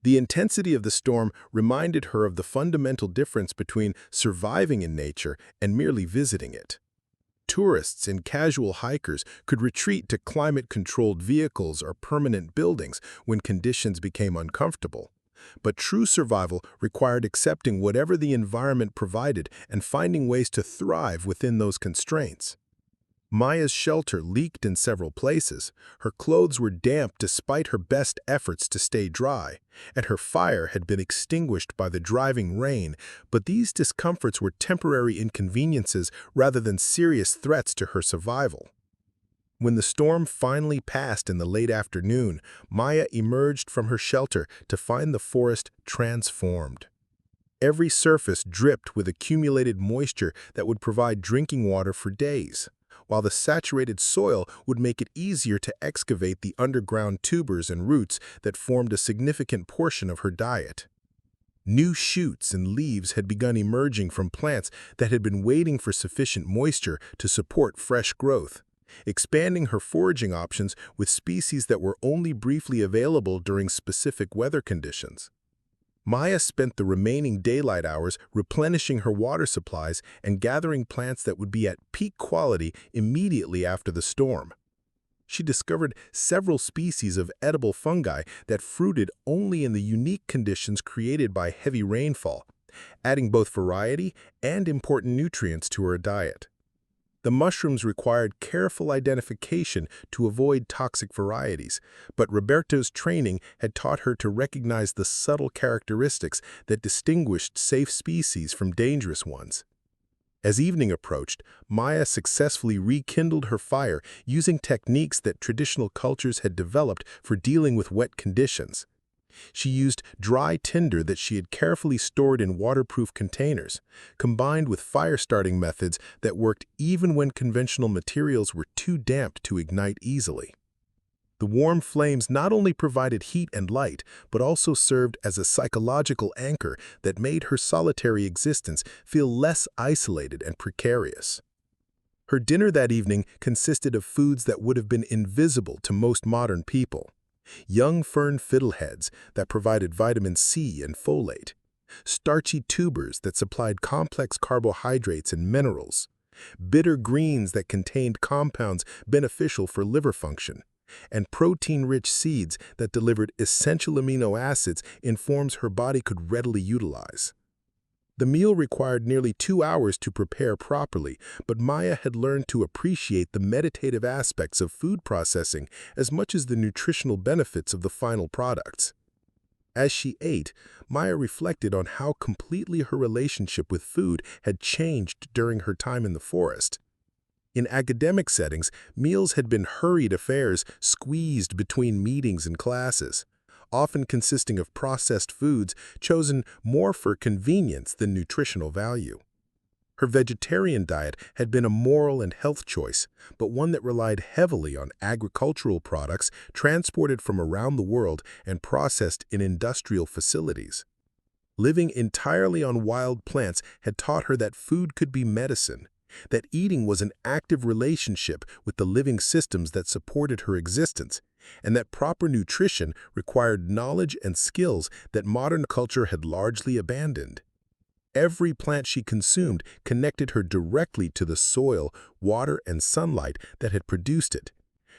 The intensity of the storm reminded her of the fundamental difference between surviving in nature and merely visiting it. Tourists and casual hikers could retreat to climate-controlled vehicles or permanent buildings when conditions became uncomfortable. But true survival required accepting whatever the environment provided and finding ways to thrive within those constraints. Maya's shelter leaked in several places, her clothes were damp despite her best efforts to stay dry, and her fire had been extinguished by the driving rain, but these discomforts were temporary inconveniences rather than serious threats to her survival. When the storm finally passed in the late afternoon, Maya emerged from her shelter to find the forest transformed. Every surface dripped with accumulated moisture that would provide drinking water for days, while the saturated soil would make it easier to excavate the underground tubers and roots that formed a significant portion of her diet. New shoots and leaves had begun emerging from plants that had been waiting for sufficient moisture to support fresh growth, expanding her foraging options with species that were only briefly available during specific weather conditions. Maya spent the remaining daylight hours replenishing her water supplies and gathering plants that would be at peak quality immediately after the storm. She discovered several species of edible fungi that fruited only in the unique conditions created by heavy rainfall, adding both variety and important nutrients to her diet. The mushrooms required careful identification to avoid toxic varieties, but Roberto's training had taught her to recognize the subtle characteristics that distinguished safe species from dangerous ones. As evening approached, Maya successfully rekindled her fire using techniques that traditional cultures had developed for dealing with wet conditions. She used dry tinder that she had carefully stored in waterproof containers, combined with fire-starting methods that worked even when conventional materials were too damp to ignite easily. The warm flames not only provided heat and light, but also served as a psychological anchor that made her solitary existence feel less isolated and precarious. Her dinner that evening consisted of foods that would have been invisible to most modern people. Young fern fiddleheads that provided vitamin C and folate, starchy tubers that supplied complex carbohydrates and minerals, bitter greens that contained compounds beneficial for liver function, and protein-rich seeds that delivered essential amino acids in forms her body could readily utilize. The meal required nearly 2 hours to prepare properly, but Maya had learned to appreciate the meditative aspects of food processing as much as the nutritional benefits of the final products. As she ate, Maya reflected on how completely her relationship with food had changed during her time in the forest. In academic settings, meals had been hurried affairs squeezed between meetings and classes, often consisting of processed foods chosen more for convenience than nutritional value. Her vegetarian diet had been a moral and health choice, but one that relied heavily on agricultural products transported from around the world and processed in industrial facilities. Living entirely on wild plants had taught her that food could be medicine, that eating was an active relationship with the living systems that supported her existence, and that proper nutrition required knowledge and skills that modern culture had largely abandoned. Every plant she consumed connected her directly to the soil, water, and sunlight that had produced it,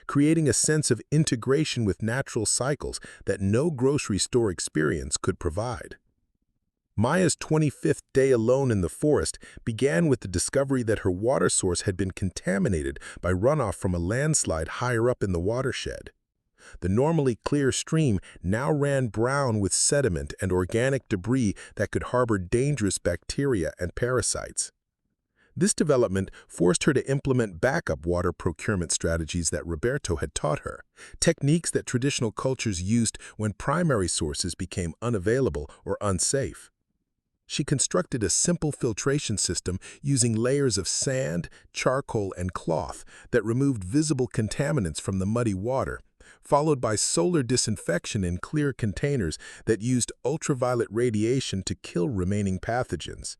creating a sense of integration with natural cycles that no grocery store experience could provide. Maya's 25th day alone in the forest began with the discovery that her water source had been contaminated by runoff from a landslide higher up in the watershed. The normally clear stream now ran brown with sediment and organic debris that could harbor dangerous bacteria and parasites. This development forced her to implement backup water procurement strategies that Roberto had taught her, techniques that traditional cultures used when primary sources became unavailable or unsafe. She constructed a simple filtration system using layers of sand, charcoal, and cloth that removed visible contaminants from the muddy water, followed by solar disinfection in clear containers that used ultraviolet radiation to kill remaining pathogens.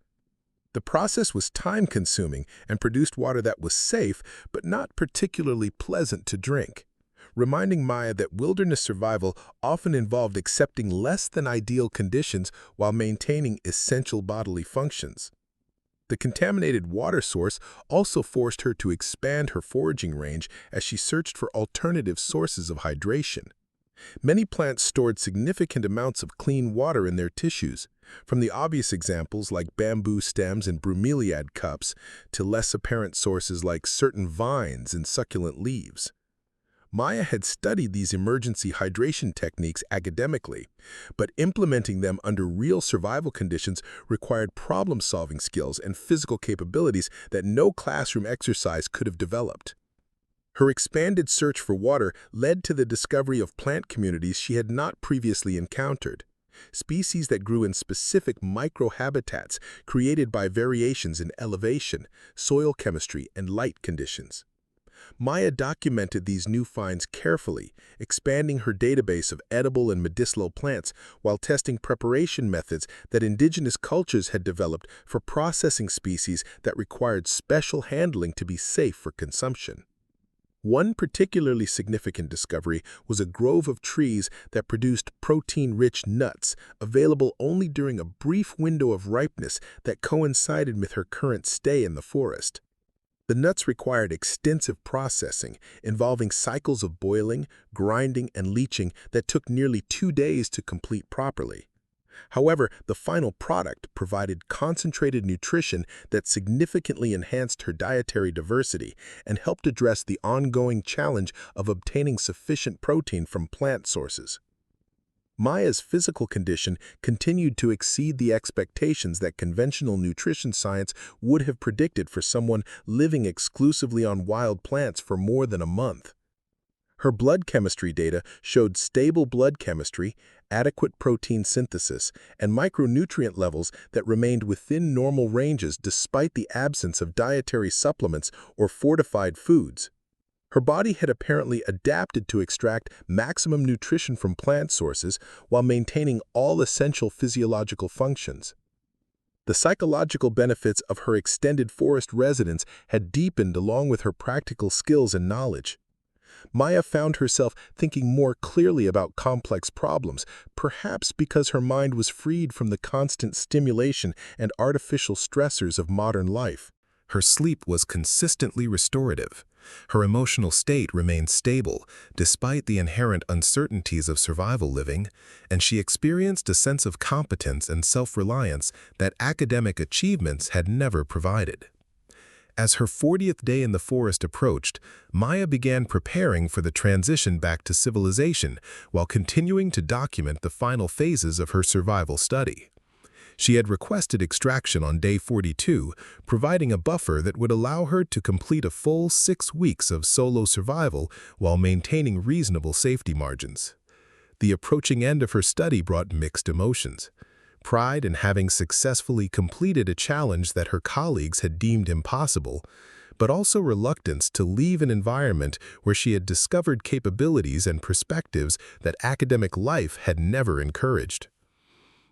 The process was time-consuming and produced water that was safe but not particularly pleasant to drink, reminding Maya that wilderness survival often involved accepting less than ideal conditions while maintaining essential bodily functions. The contaminated water source also forced her to expand her foraging range as she searched for alternative sources of hydration. Many plants stored significant amounts of clean water in their tissues, from the obvious examples like bamboo stems and bromeliad cups to less apparent sources like certain vines and succulent leaves. Maya had studied these emergency hydration techniques academically, but implementing them under real survival conditions required problem-solving skills and physical capabilities that no classroom exercise could have developed. Her expanded search for water led to the discovery of plant communities she had not previously encountered, species that grew in specific microhabitats created by variations in elevation, soil chemistry, and light conditions. Maya documented these new finds carefully, expanding her database of edible and medicinal plants while testing preparation methods that indigenous cultures had developed for processing species that required special handling to be safe for consumption. One particularly significant discovery was a grove of trees that produced protein-rich nuts, available only during a brief window of ripeness that coincided with her current stay in the forest. The nuts required extensive processing, involving cycles of boiling, grinding, and leaching that took nearly 2 days to complete properly. However, the final product provided concentrated nutrition that significantly enhanced her dietary diversity and helped address the ongoing challenge of obtaining sufficient protein from plant sources. Maya's physical condition continued to exceed the expectations that conventional nutrition science would have predicted for someone living exclusively on wild plants for more than a month. Her blood chemistry data showed stable blood chemistry, adequate protein synthesis, and micronutrient levels that remained within normal ranges despite the absence of dietary supplements or fortified foods. Her body had apparently adapted to extract maximum nutrition from plant sources while maintaining all essential physiological functions. The psychological benefits of her extended forest residence had deepened along with her practical skills and knowledge. Maya found herself thinking more clearly about complex problems, perhaps because her mind was freed from the constant stimulation and artificial stressors of modern life. Her sleep was consistently restorative. Her emotional state remained stable, despite the inherent uncertainties of survival living, and she experienced a sense of competence and self-reliance that academic achievements had never provided. As her 40th day in the forest approached, Maya began preparing for the transition back to civilization while continuing to document the final phases of her survival study. She had requested extraction on day 42, providing a buffer that would allow her to complete a full 6 weeks of solo survival while maintaining reasonable safety margins. The approaching end of her study brought mixed emotions. Pride in having successfully completed a challenge that her colleagues had deemed impossible, but also reluctance to leave an environment where she had discovered capabilities and perspectives that academic life had never encouraged.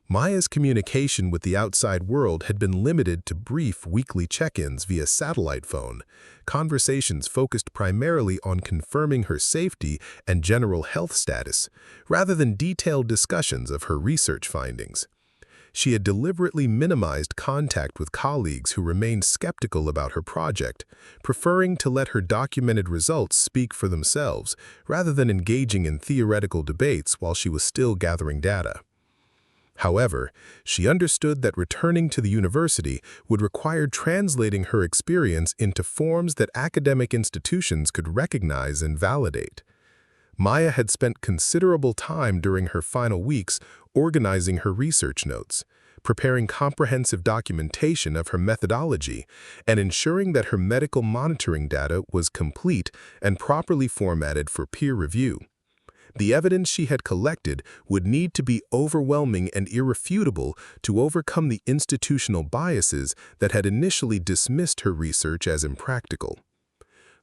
Maya's communication with the outside world had been limited to brief weekly check-ins via satellite phone, conversations focused primarily on confirming her safety and general health status, rather than detailed discussions of her research findings. She had deliberately minimized contact with colleagues who remained skeptical about her project, preferring to let her documented results speak for themselves rather than engaging in theoretical debates while she was still gathering data. However, she understood that returning to the university would require translating her experience into forms that academic institutions could recognize and validate. Maya had spent considerable time during her final weeks organizing her research notes, preparing comprehensive documentation of her methodology, and ensuring that her medical monitoring data was complete and properly formatted for peer review. The evidence she had collected would need to be overwhelming and irrefutable to overcome the institutional biases that had initially dismissed her research as impractical.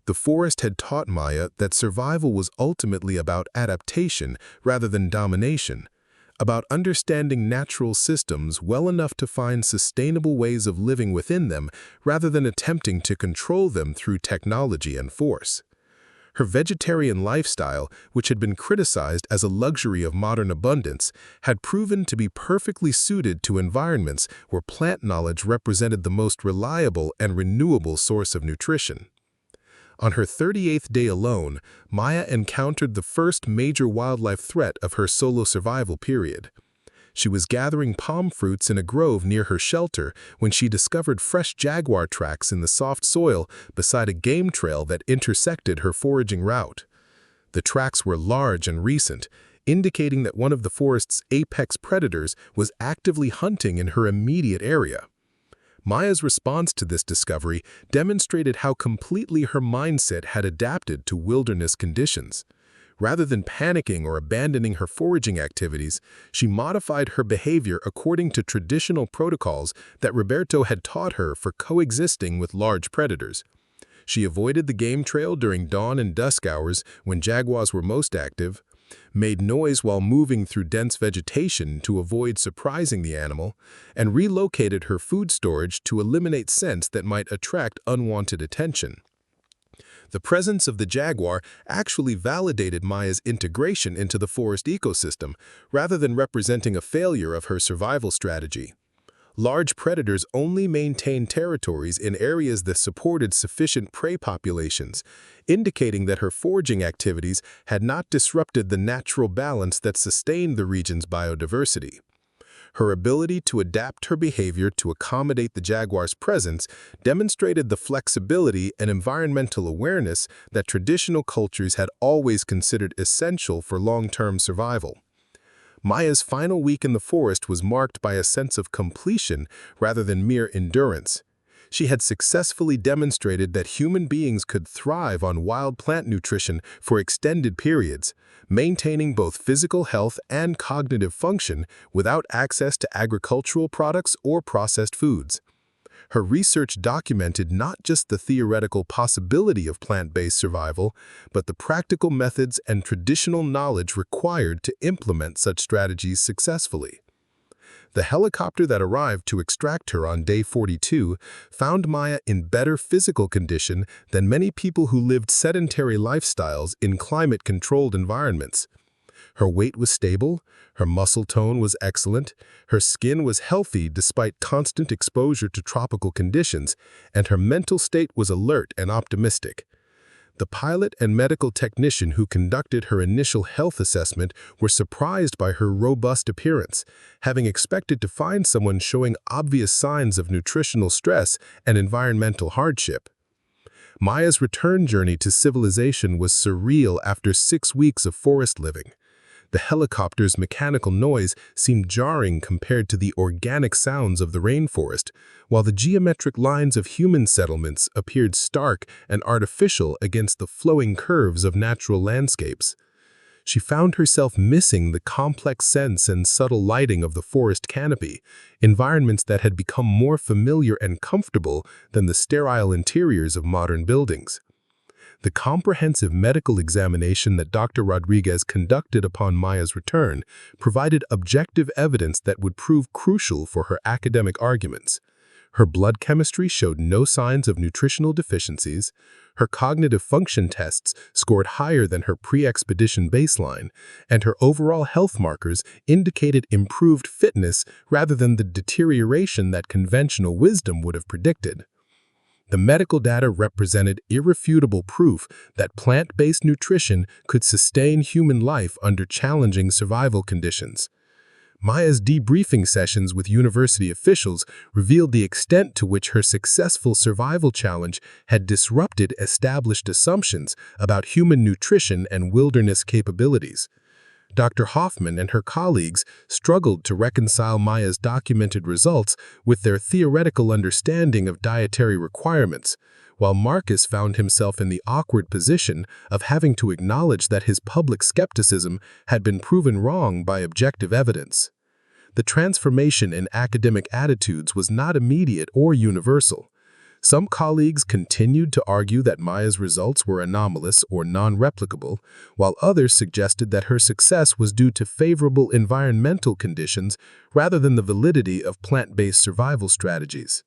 The forest had taught Maya that survival was ultimately about adaptation rather than domination, about understanding natural systems well enough to find sustainable ways of living within them rather than attempting to control them through technology and force. Her vegetarian lifestyle, which had been criticized as a luxury of modern abundance, had proven to be perfectly suited to environments where plant knowledge represented the most reliable and renewable source of nutrition. On her 38th day alone, Maya encountered the first major wildlife threat of her solo survival period. She was gathering palm fruits in a grove near her shelter when she discovered fresh jaguar tracks in the soft soil beside a game trail that intersected her foraging route. The tracks were large and recent, indicating that one of the forest's apex predators was actively hunting in her immediate area. Maya's response to this discovery demonstrated how completely her mindset had adapted to wilderness conditions. Rather than panicking or abandoning her foraging activities, she modified her behavior according to traditional protocols that Roberto had taught her for coexisting with large predators. She avoided the game trail during dawn and dusk hours when jaguars were most active, made noise while moving through dense vegetation to avoid surprising the animal, and relocated her food storage to eliminate scents that might attract unwanted attention. The presence of the jaguar actually validated Maya's integration into the forest ecosystem, rather than representing a failure of her survival strategy. Large predators only maintained territories in areas that supported sufficient prey populations, indicating that her foraging activities had not disrupted the natural balance that sustained the region's biodiversity. Her ability to adapt her behavior to accommodate the jaguar's presence demonstrated the flexibility and environmental awareness that traditional cultures had always considered essential for long-term survival. Maya's final week in the forest was marked by a sense of completion rather than mere endurance. She had successfully demonstrated that human beings could thrive on wild plant nutrition for extended periods, maintaining both physical health and cognitive function without access to agricultural products or processed foods. Her research documented not just the theoretical possibility of plant-based survival, but the practical methods and traditional knowledge required to implement such strategies successfully. The helicopter that arrived to extract her on day 42 found Maya in better physical condition than many people who lived sedentary lifestyles in climate-controlled environments. Her weight was stable, her muscle tone was excellent, her skin was healthy despite constant exposure to tropical conditions, and her mental state was alert and optimistic. The pilot and medical technician who conducted her initial health assessment were surprised by her robust appearance, having expected to find someone showing obvious signs of nutritional stress and environmental hardship. Maya's return journey to civilization was surreal after 6 weeks of forest living. The helicopter's mechanical noise seemed jarring compared to the organic sounds of the rainforest, while the geometric lines of human settlements appeared stark and artificial against the flowing curves of natural landscapes. she found herself missing the complex scents and subtle lighting of the forest canopy, environments that had become more familiar and comfortable than the sterile interiors of modern buildings. The comprehensive medical examination that Dr. Rodriguez conducted upon Maya's return provided objective evidence that would prove crucial for her academic arguments. Her blood chemistry showed no signs of nutritional deficiencies, her cognitive function tests scored higher than her pre-expedition baseline, and her overall health markers indicated improved fitness rather than the deterioration that conventional wisdom would have predicted. The medical data represented irrefutable proof that plant-based nutrition could sustain human life under challenging survival conditions. Maya's debriefing sessions with university officials revealed the extent to which her successful survival challenge had disrupted established assumptions about human nutrition and wilderness capabilities. Dr. Hoffman and her colleagues struggled to reconcile Maya's documented results with their theoretical understanding of dietary requirements, while Marcus found himself in the awkward position of having to acknowledge that his public skepticism had been proven wrong by objective evidence. The transformation in academic attitudes was not immediate or universal. Some colleagues continued to argue that Maya's results were anomalous or non-replicable, while others suggested that her success was due to favorable environmental conditions rather than the validity of plant-based survival strategies.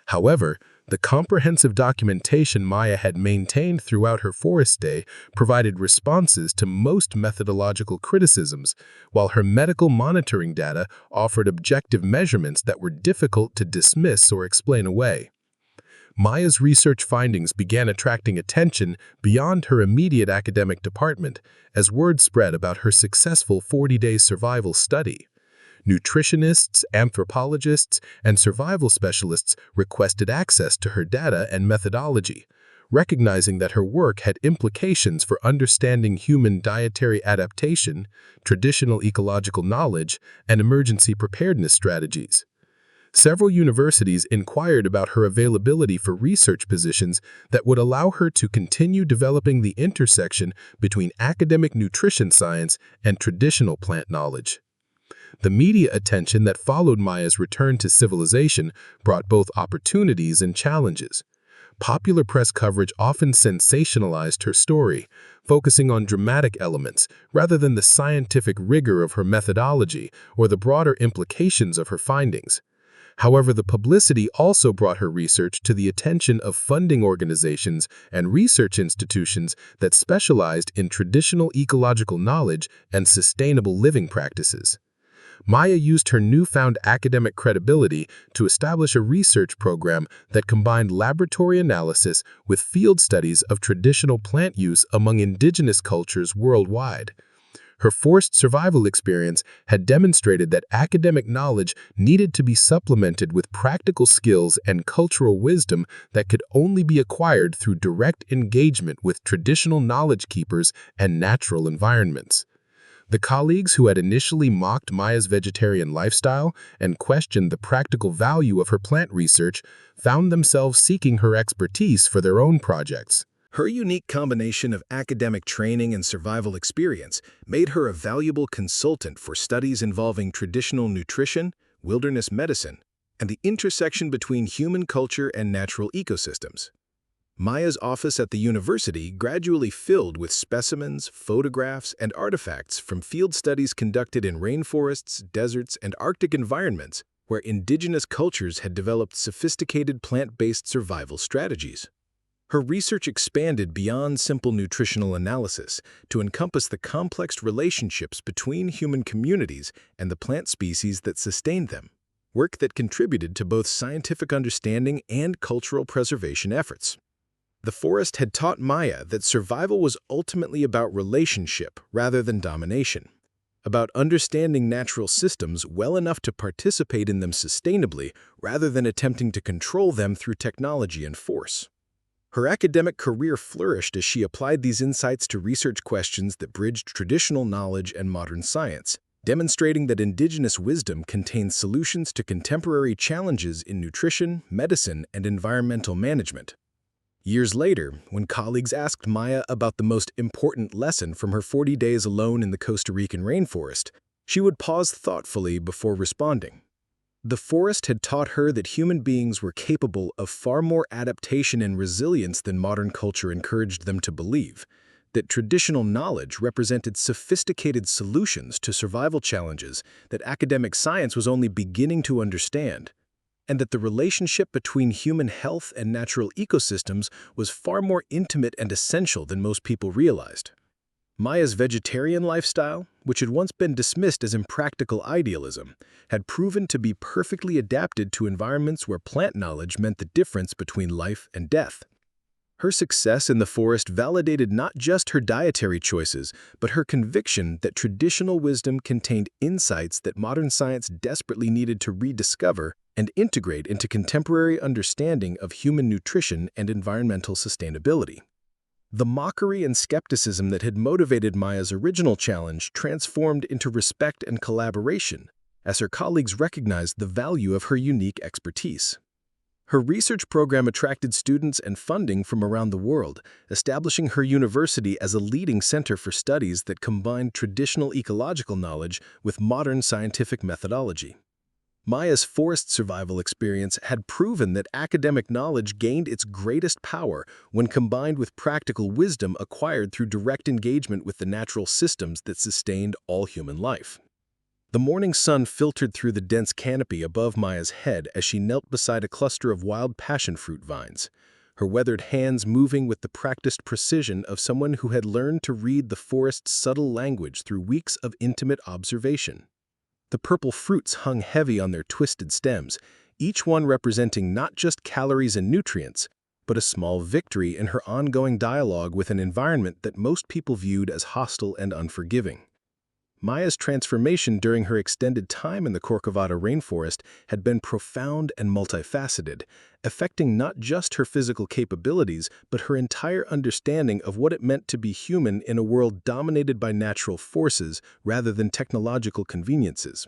However, the comprehensive documentation Maya had maintained throughout her forest stay provided responses to most methodological criticisms, while her medical monitoring data offered objective measurements that were difficult to dismiss or explain away. Maya's research findings began attracting attention beyond her immediate academic department as word spread about her successful 40-day survival study. Nutritionists, anthropologists, and survival specialists requested access to her data and methodology, recognizing that her work had implications for understanding human dietary adaptation, traditional ecological knowledge, and emergency preparedness strategies. Several universities inquired about her availability for research positions that would allow her to continue developing the intersection between academic nutrition science and traditional plant knowledge. The media attention that followed Maya's return to civilization brought both opportunities and challenges. Popular press coverage often sensationalized her story, focusing on dramatic elements rather than the scientific rigor of her methodology or the broader implications of her findings. However, the publicity also brought her research to the attention of funding organizations and research institutions that specialized in traditional ecological knowledge and sustainable living practices. Maya used her newfound academic credibility to establish a research program that combined laboratory analysis with field studies of traditional plant use among indigenous cultures worldwide. Her forced survival experience had demonstrated that academic knowledge needed to be supplemented with practical skills and cultural wisdom that could only be acquired through direct engagement with traditional knowledge keepers and natural environments. The colleagues who had initially mocked Maya's vegetarian lifestyle and questioned the practical value of her plant research found themselves seeking her expertise for their own projects. Her unique combination of academic training and survival experience made her a valuable consultant for studies involving traditional nutrition, wilderness medicine, and the intersection between human culture and natural ecosystems. Maya's office at the university gradually filled with specimens, photographs, and artifacts from field studies conducted in rainforests, deserts, and Arctic environments where indigenous cultures had developed sophisticated plant-based survival strategies. Her research expanded beyond simple nutritional analysis to encompass the complex relationships between human communities and the plant species that sustained them, work that contributed to both scientific understanding and cultural preservation efforts. The forest had taught Maya that survival was ultimately about relationship rather than domination, about understanding natural systems well enough to participate in them sustainably rather than attempting to control them through technology and force. Her academic career flourished as she applied these insights to research questions that bridged traditional knowledge and modern science, demonstrating that indigenous wisdom contains solutions to contemporary challenges in nutrition, medicine, and environmental management. Years later, when colleagues asked Maya about the most important lesson from her 40 days alone in the Costa Rican rainforest, she would pause thoughtfully before responding. The forest had taught her that human beings were capable of far more adaptation and resilience than modern culture encouraged them to believe, that traditional knowledge represented sophisticated solutions to survival challenges that academic science was only beginning to understand, and that the relationship between human health and natural ecosystems was far more intimate and essential than most people realized. Maya's vegetarian lifestyle, which had once been dismissed as impractical idealism, had proven to be perfectly adapted to environments where plant knowledge meant the difference between life and death. Her success in the forest validated not just her dietary choices, but her conviction that traditional wisdom contained insights that modern science desperately needed to rediscover and integrate into contemporary understanding of human nutrition and environmental sustainability. The mockery and skepticism that had motivated Maya's original challenge transformed into respect and collaboration as her colleagues recognized the value of her unique expertise. Her research program attracted students and funding from around the world, establishing her university as a leading center for studies that combined traditional ecological knowledge with modern scientific methodology. Maya's forest survival experience had proven that academic knowledge gained its greatest power when combined with practical wisdom acquired through direct engagement with the natural systems that sustained all human life. The morning sun filtered through the dense canopy above Maya's head as she knelt beside a cluster of wild passion fruit vines, her weathered hands moving with the practiced precision of someone who had learned to read the forest's subtle language through weeks of intimate observation. The purple fruits hung heavy on their twisted stems, each one representing not just calories and nutrients, but a small victory in her ongoing dialogue with an environment that most people viewed as hostile and unforgiving. Maya's transformation during her extended time in the Corcovado rainforest had been profound and multifaceted, affecting not just her physical capabilities but her entire understanding of what it meant to be human in a world dominated by natural forces rather than technological conveniences.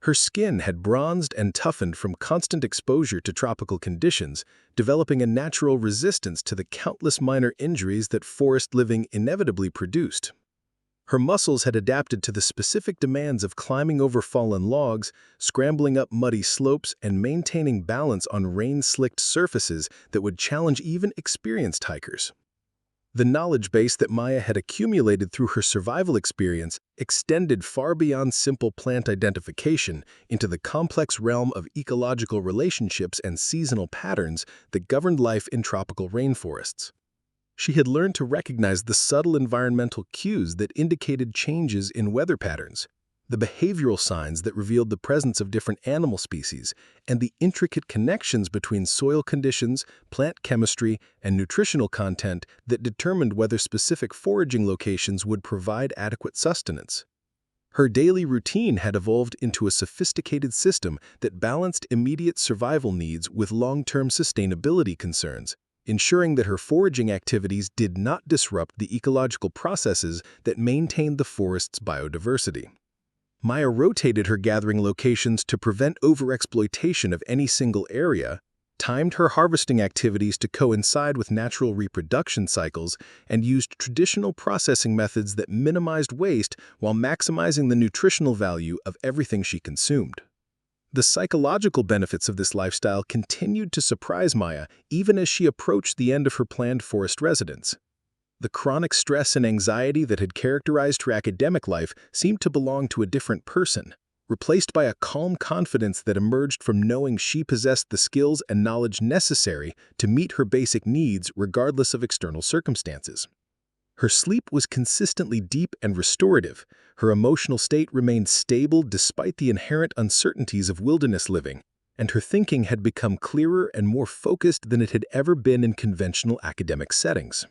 Her skin had bronzed and toughened from constant exposure to tropical conditions, developing a natural resistance to the countless minor injuries that forest living inevitably produced. Her muscles had adapted to the specific demands of climbing over fallen logs, scrambling up muddy slopes, and maintaining balance on rain-slicked surfaces that would challenge even experienced hikers. The knowledge base that Maya had accumulated through her survival experience extended far beyond simple plant identification into the complex realm of ecological relationships and seasonal patterns that governed life in tropical rainforests. She had learned to recognize the subtle environmental cues that indicated changes in weather patterns, the behavioral signs that revealed the presence of different animal species, and the intricate connections between soil conditions, plant chemistry, and nutritional content that determined whether specific foraging locations would provide adequate sustenance. Her daily routine had evolved into a sophisticated system that balanced immediate survival needs with long-term sustainability concerns, ensuring that her foraging activities did not disrupt the ecological processes that maintained the forest's biodiversity. Maya rotated her gathering locations to prevent overexploitation of any single area, timed her harvesting activities to coincide with natural reproduction cycles, and used traditional processing methods that minimized waste while maximizing the nutritional value of everything she consumed. The psychological benefits of this lifestyle continued to surprise Maya even as she approached the end of her planned forest residence. The chronic stress and anxiety that had characterized her academic life seemed to belong to a different person, replaced by a calm confidence that emerged from knowing she possessed the skills and knowledge necessary to meet her basic needs regardless of external circumstances. Her sleep was consistently deep and restorative. Her emotional state remained stable despite the inherent uncertainties of wilderness living, and her thinking had become clearer and more focused than it had ever been in conventional academic settings.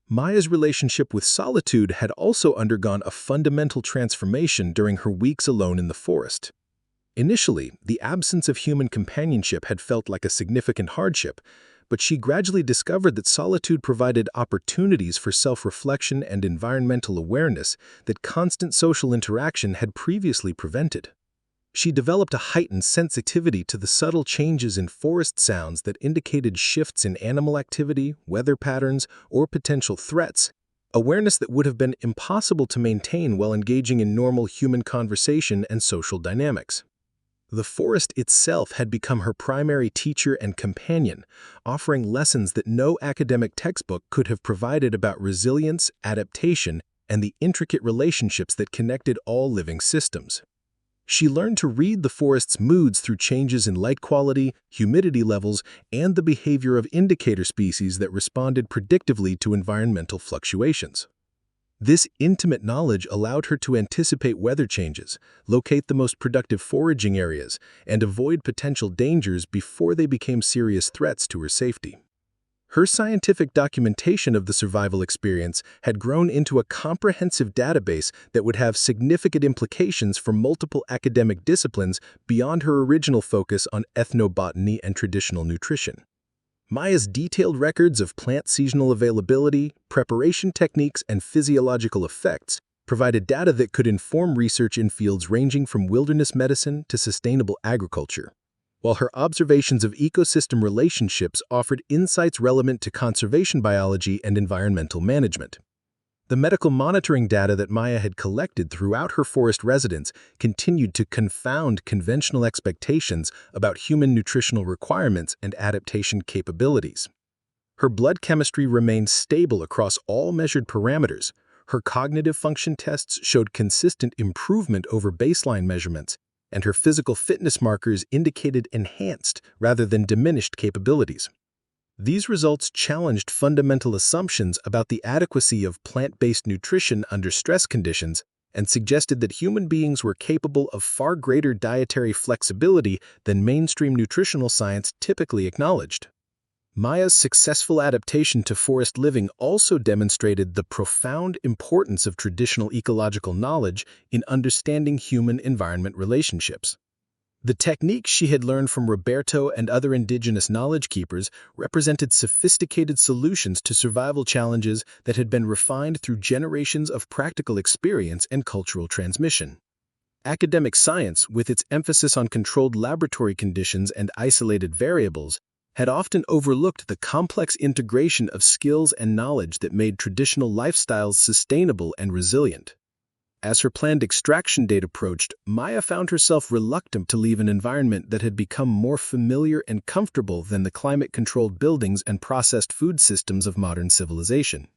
Maya's relationship with solitude had also undergone a fundamental transformation during her weeks alone in the forest. Initially, the absence of human companionship had felt like a significant hardship, but she gradually discovered that solitude provided opportunities for self-reflection and environmental awareness that constant social interaction had previously prevented. She developed a heightened sensitivity to the subtle changes in forest sounds that indicated shifts in animal activity, weather patterns, or potential threats, awareness that would have been impossible to maintain while engaging in normal human conversation and social dynamics. The forest itself had become her primary teacher and companion, offering lessons that no academic textbook could have provided about resilience, adaptation, and the intricate relationships that connected all living systems. She learned to read the forest's moods through changes in light quality, humidity levels, and the behavior of indicator species that responded predictively to environmental fluctuations. This intimate knowledge allowed her to anticipate weather changes, locate the most productive foraging areas, and avoid potential dangers before they became serious threats to her safety. Her scientific documentation of the survival experience had grown into a comprehensive database that would have significant implications for multiple academic disciplines beyond her original focus on ethnobotany and traditional nutrition. Maya's detailed records of plant seasonal availability, preparation techniques, and physiological effects provided data that could inform research in fields ranging from wilderness medicine to sustainable agriculture, while her observations of ecosystem relationships offered insights relevant to conservation biology and environmental management. The medical monitoring data that Maya had collected throughout her forest residence continued to confound conventional expectations about human nutritional requirements and adaptation capabilities. Her blood chemistry remained stable across all measured parameters. Her cognitive function tests showed consistent improvement over baseline measurements, and her physical fitness markers indicated enhanced rather than diminished capabilities. These results challenged fundamental assumptions about the adequacy of plant-based nutrition under stress conditions and suggested that human beings were capable of far greater dietary flexibility than mainstream nutritional science typically acknowledged. Maya's successful adaptation to forest living also demonstrated the profound importance of traditional ecological knowledge in understanding human-environment relationships. The techniques she had learned from Roberto and other indigenous knowledge keepers represented sophisticated solutions to survival challenges that had been refined through generations of practical experience and cultural transmission. Academic science, with its emphasis on controlled laboratory conditions and isolated variables, had often overlooked the complex integration of skills and knowledge that made traditional lifestyles sustainable and resilient. As her planned extraction date approached, Maya found herself reluctant to leave an environment that had become more familiar and comfortable than the climate-controlled buildings and processed food systems of modern civilization.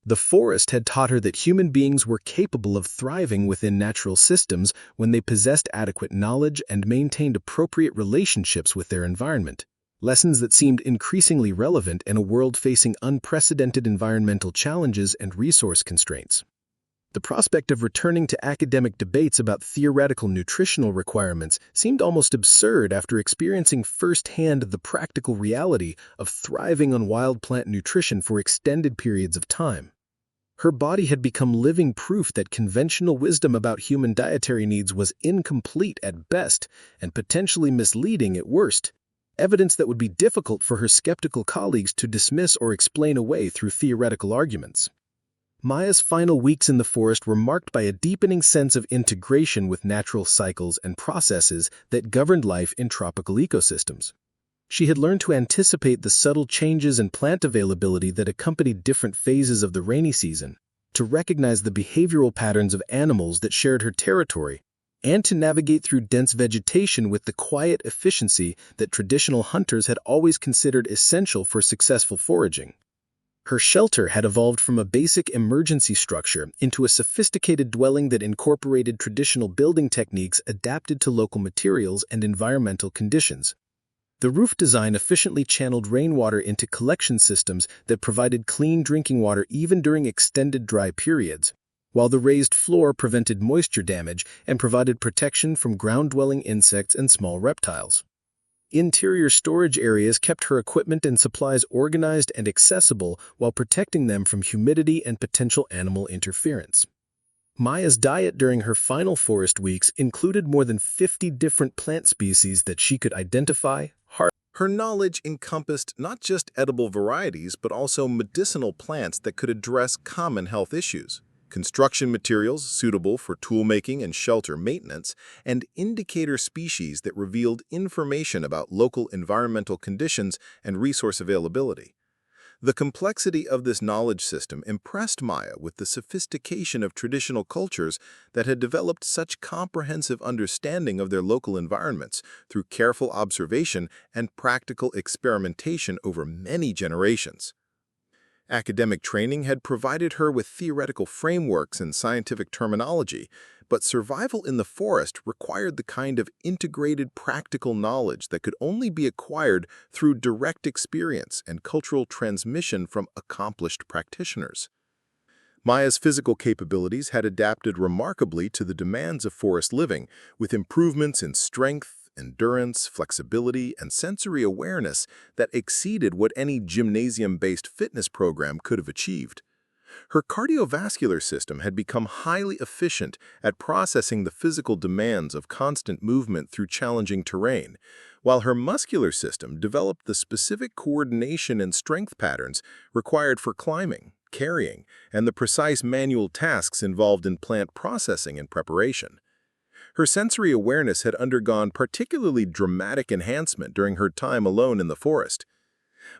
The forest had taught her that human beings were capable of thriving within natural systems when they possessed adequate knowledge and maintained appropriate relationships with their environment, lessons that seemed increasingly relevant in a world facing unprecedented environmental challenges and resource constraints. The prospect of returning to academic debates about theoretical nutritional requirements seemed almost absurd after experiencing firsthand the practical reality of thriving on wild plant nutrition for extended periods of time. Her body had become living proof that conventional wisdom about human dietary needs was incomplete at best and potentially misleading at worst, evidence that would be difficult for her skeptical colleagues to dismiss or explain away through theoretical arguments. Maya's final weeks in the forest were marked by a deepening sense of integration with natural cycles and processes that governed life in tropical ecosystems. She had learned to anticipate the subtle changes in plant availability that accompanied different phases of the rainy season, to recognize the behavioral patterns of animals that shared her territory, and to navigate through dense vegetation with the quiet efficiency that traditional hunters had always considered essential for successful foraging. Her shelter had evolved from a basic emergency structure into a sophisticated dwelling that incorporated traditional building techniques adapted to local materials and environmental conditions. The roof design efficiently channeled rainwater into collection systems that provided clean drinking water even during extended dry periods, while the raised floor prevented moisture damage and provided protection from ground-dwelling insects and small reptiles. Interior storage areas kept her equipment and supplies organized and accessible while protecting them from humidity and potential animal interference. Maya's diet during her final forest weeks included more than 50 different plant species that she could identify. Her knowledge encompassed not just edible varieties, but also medicinal plants that could address common health issues. construction materials suitable for toolmaking and shelter maintenance, and indicator species that revealed information about local environmental conditions and resource availability. The complexity of this knowledge system impressed Maya with the sophistication of traditional cultures that had developed such comprehensive understanding of their local environments through careful observation and practical experimentation over many generations. Academic training had provided her with theoretical frameworks and scientific terminology, but survival in the forest required the kind of integrated practical knowledge that could only be acquired through direct experience and cultural transmission from accomplished practitioners. Maya's physical capabilities had adapted remarkably to the demands of forest living, with improvements in strength, endurance, flexibility, and sensory awareness that exceeded what any gymnasium-based fitness program could have achieved. Her cardiovascular system had become highly efficient at processing the physical demands of constant movement through challenging terrain, while her muscular system developed the specific coordination and strength patterns required for climbing, carrying, and the precise manual tasks involved in plant processing and preparation. Her sensory awareness had undergone particularly dramatic enhancement during her time alone in the forest.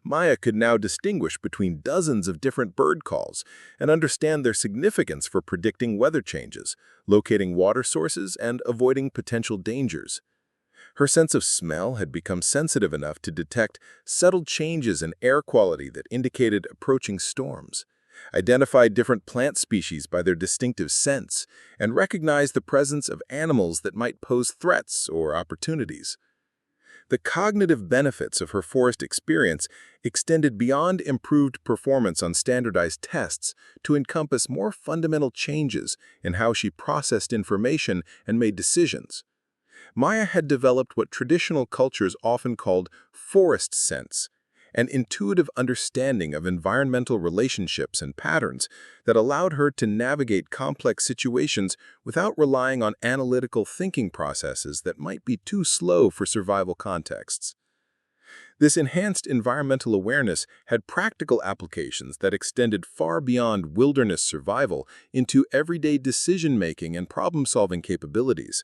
Maya could now distinguish between dozens of different bird calls and understand their significance for predicting weather changes, locating water sources, and avoiding potential dangers. Her sense of smell had become sensitive enough to detect subtle changes in air quality that indicated approaching storms, identified different plant species by their distinctive scents, and recognized the presence of animals that might pose threats or opportunities. The cognitive benefits of her forest experience extended beyond improved performance on standardized tests to encompass more fundamental changes in how she processed information and made decisions. Maya had developed what traditional cultures often called forest sense, an intuitive understanding of environmental relationships and patterns that allowed her to navigate complex situations without relying on analytical thinking processes that might be too slow for survival contexts. This enhanced environmental awareness had practical applications that extended far beyond wilderness survival into everyday decision-making and problem-solving capabilities.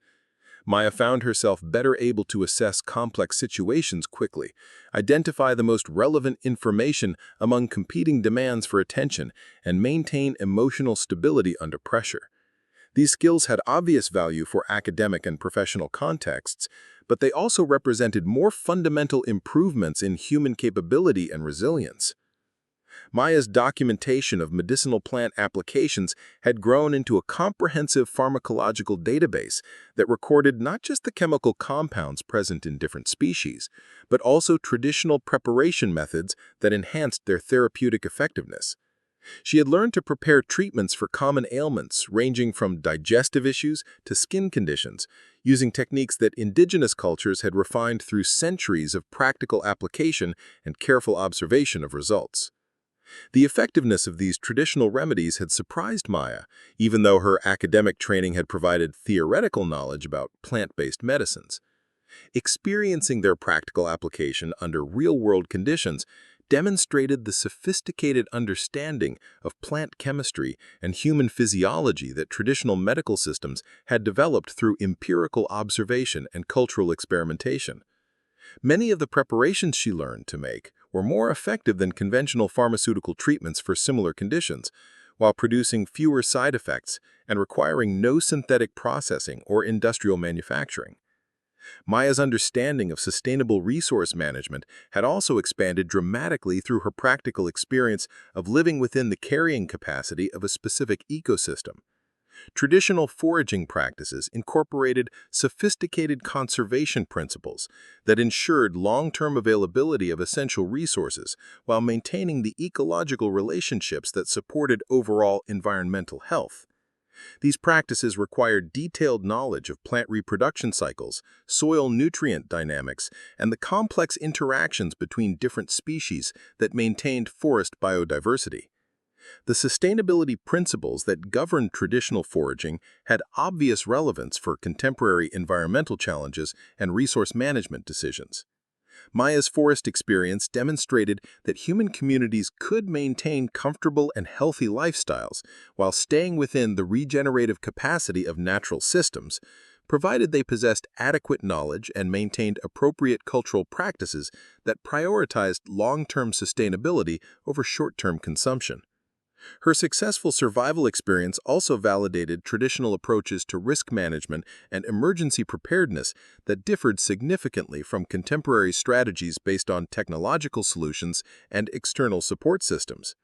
Maya found herself better able to assess complex situations quickly, identify the most relevant information among competing demands for attention, and maintain emotional stability under pressure. These skills had obvious value for academic and professional contexts, but they also represented more fundamental improvements in human capability and resilience. Maya's documentation of medicinal plant applications had grown into a comprehensive pharmacological database that recorded not just the chemical compounds present in different species, but also traditional preparation methods that enhanced their therapeutic effectiveness. She had learned to prepare treatments for common ailments ranging from digestive issues to skin conditions, using techniques that indigenous cultures had refined through centuries of practical application and careful observation of results. The effectiveness of these traditional remedies had surprised Maya, even though her academic training had provided theoretical knowledge about plant-based medicines. Experiencing their practical application under real-world conditions demonstrated the sophisticated understanding of plant chemistry and human physiology that traditional medical systems had developed through empirical observation and cultural experimentation. Many of the preparations she learned to make were more effective than conventional pharmaceutical treatments for similar conditions, while producing fewer side effects and requiring no synthetic processing or industrial manufacturing. Maya's understanding of sustainable resource management had also expanded dramatically through her practical experience of living within the carrying capacity of a specific ecosystem. Traditional foraging practices incorporated sophisticated conservation principles that ensured long-term availability of essential resources while maintaining the ecological relationships that supported overall environmental health. These practices required detailed knowledge of plant reproduction cycles, soil nutrient dynamics, and the complex interactions between different species that maintained forest biodiversity. The sustainability principles that governed traditional foraging had obvious relevance for contemporary environmental challenges and resource management decisions. Maya's forest experience demonstrated that human communities could maintain comfortable and healthy lifestyles while staying within the regenerative capacity of natural systems, provided they possessed adequate knowledge and maintained appropriate cultural practices that prioritized long-term sustainability over short-term consumption. Her successful survival experience also validated traditional approaches to risk management and emergency preparedness that differed significantly from contemporary strategies based on technological solutions and external support systems.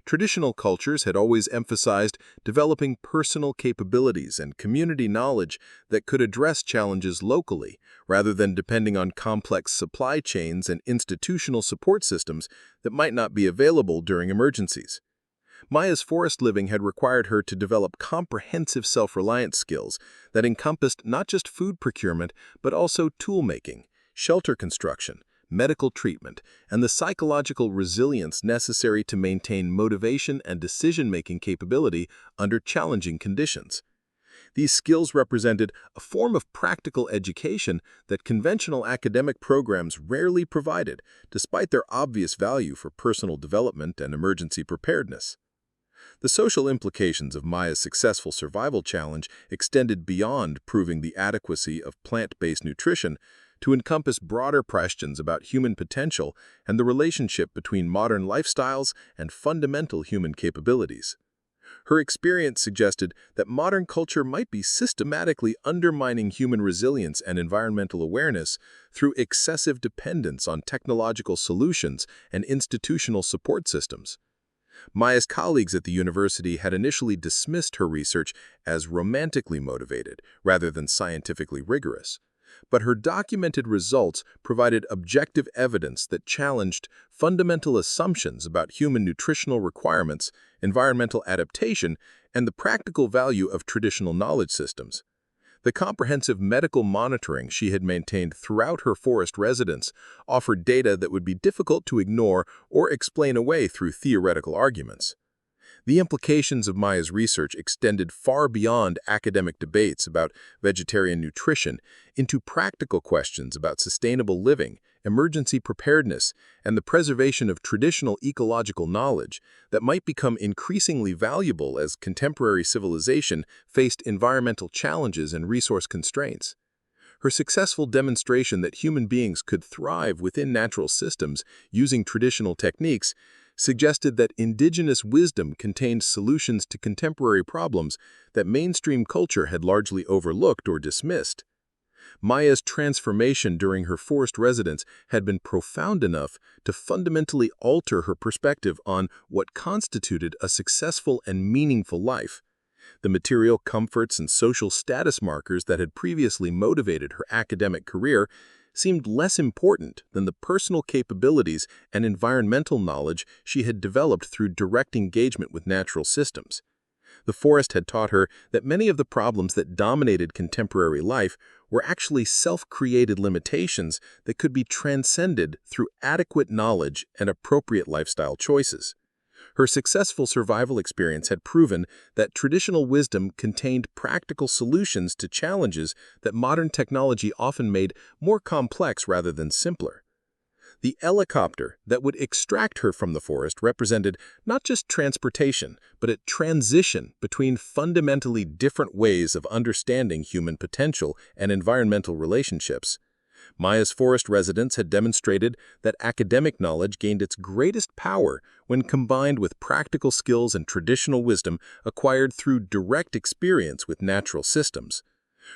Traditional cultures had always emphasized developing personal capabilities and community knowledge that could address challenges locally, rather than depending on complex supply chains and institutional support systems that might not be available during emergencies. Maya's forest living had required her to develop comprehensive self-reliance skills that encompassed not just food procurement, but also tool-making, shelter construction, medical treatment, and the psychological resilience necessary to maintain motivation and decision-making capability under challenging conditions. These skills represented a form of practical education that conventional academic programs rarely provided, despite their obvious value for personal development and emergency preparedness. The social implications of Maya's successful survival challenge extended beyond proving the adequacy of plant-based nutrition to encompass broader questions about human potential and the relationship between modern lifestyles and fundamental human capabilities. Her experience suggested that modern culture might be systematically undermining human resilience and environmental awareness through excessive dependence on technological solutions and institutional support systems. Maya's colleagues at the university had initially dismissed her research as romantically motivated rather than scientifically rigorous. But her documented results provided objective evidence that challenged fundamental assumptions about human nutritional requirements, environmental adaptation, and the practical value of traditional knowledge systems. The comprehensive medical monitoring she had maintained throughout her forest residence offered data that would be difficult to ignore or explain away through theoretical arguments. The implications of Maya's research extended far beyond academic debates about vegetarian nutrition into practical questions about sustainable living, emergency preparedness, and the preservation of traditional ecological knowledge that might become increasingly valuable as contemporary civilization faced environmental challenges and resource constraints. Her successful demonstration that human beings could thrive within natural systems using traditional techniques suggested that indigenous wisdom contained solutions to contemporary problems that mainstream culture had largely overlooked or dismissed. Maya's transformation during her forest residence had been profound enough to fundamentally alter her perspective on what constituted a successful and meaningful life. The material comforts and social status markers that had previously motivated her academic career seemed less important than the personal capabilities and environmental knowledge she had developed through direct engagement with natural systems. The forest had taught her that many of the problems that dominated contemporary life were actually self-created limitations that could be transcended through adequate knowledge and appropriate lifestyle choices. Her successful survival experience had proven that traditional wisdom contained practical solutions to challenges that modern technology often made more complex rather than simpler. The helicopter that would extract her from the forest represented not just transportation, but a transition between fundamentally different ways of understanding human potential and environmental relationships. Maya's forest residence had demonstrated that academic knowledge gained its greatest power when combined with practical skills and traditional wisdom acquired through direct experience with natural systems.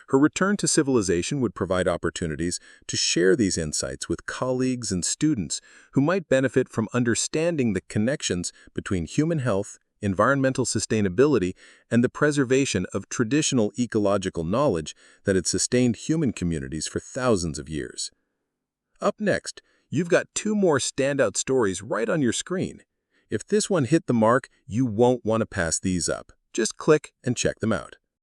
Her return to civilization would provide opportunities to share these insights with colleagues and students who might benefit from understanding the connections between human health, environmental sustainability, and the preservation of traditional ecological knowledge that had sustained human communities for thousands of years. Up next, you've got two more standout stories right on your screen. If this one hit the mark, you won't want to pass these up. Just click and check them out.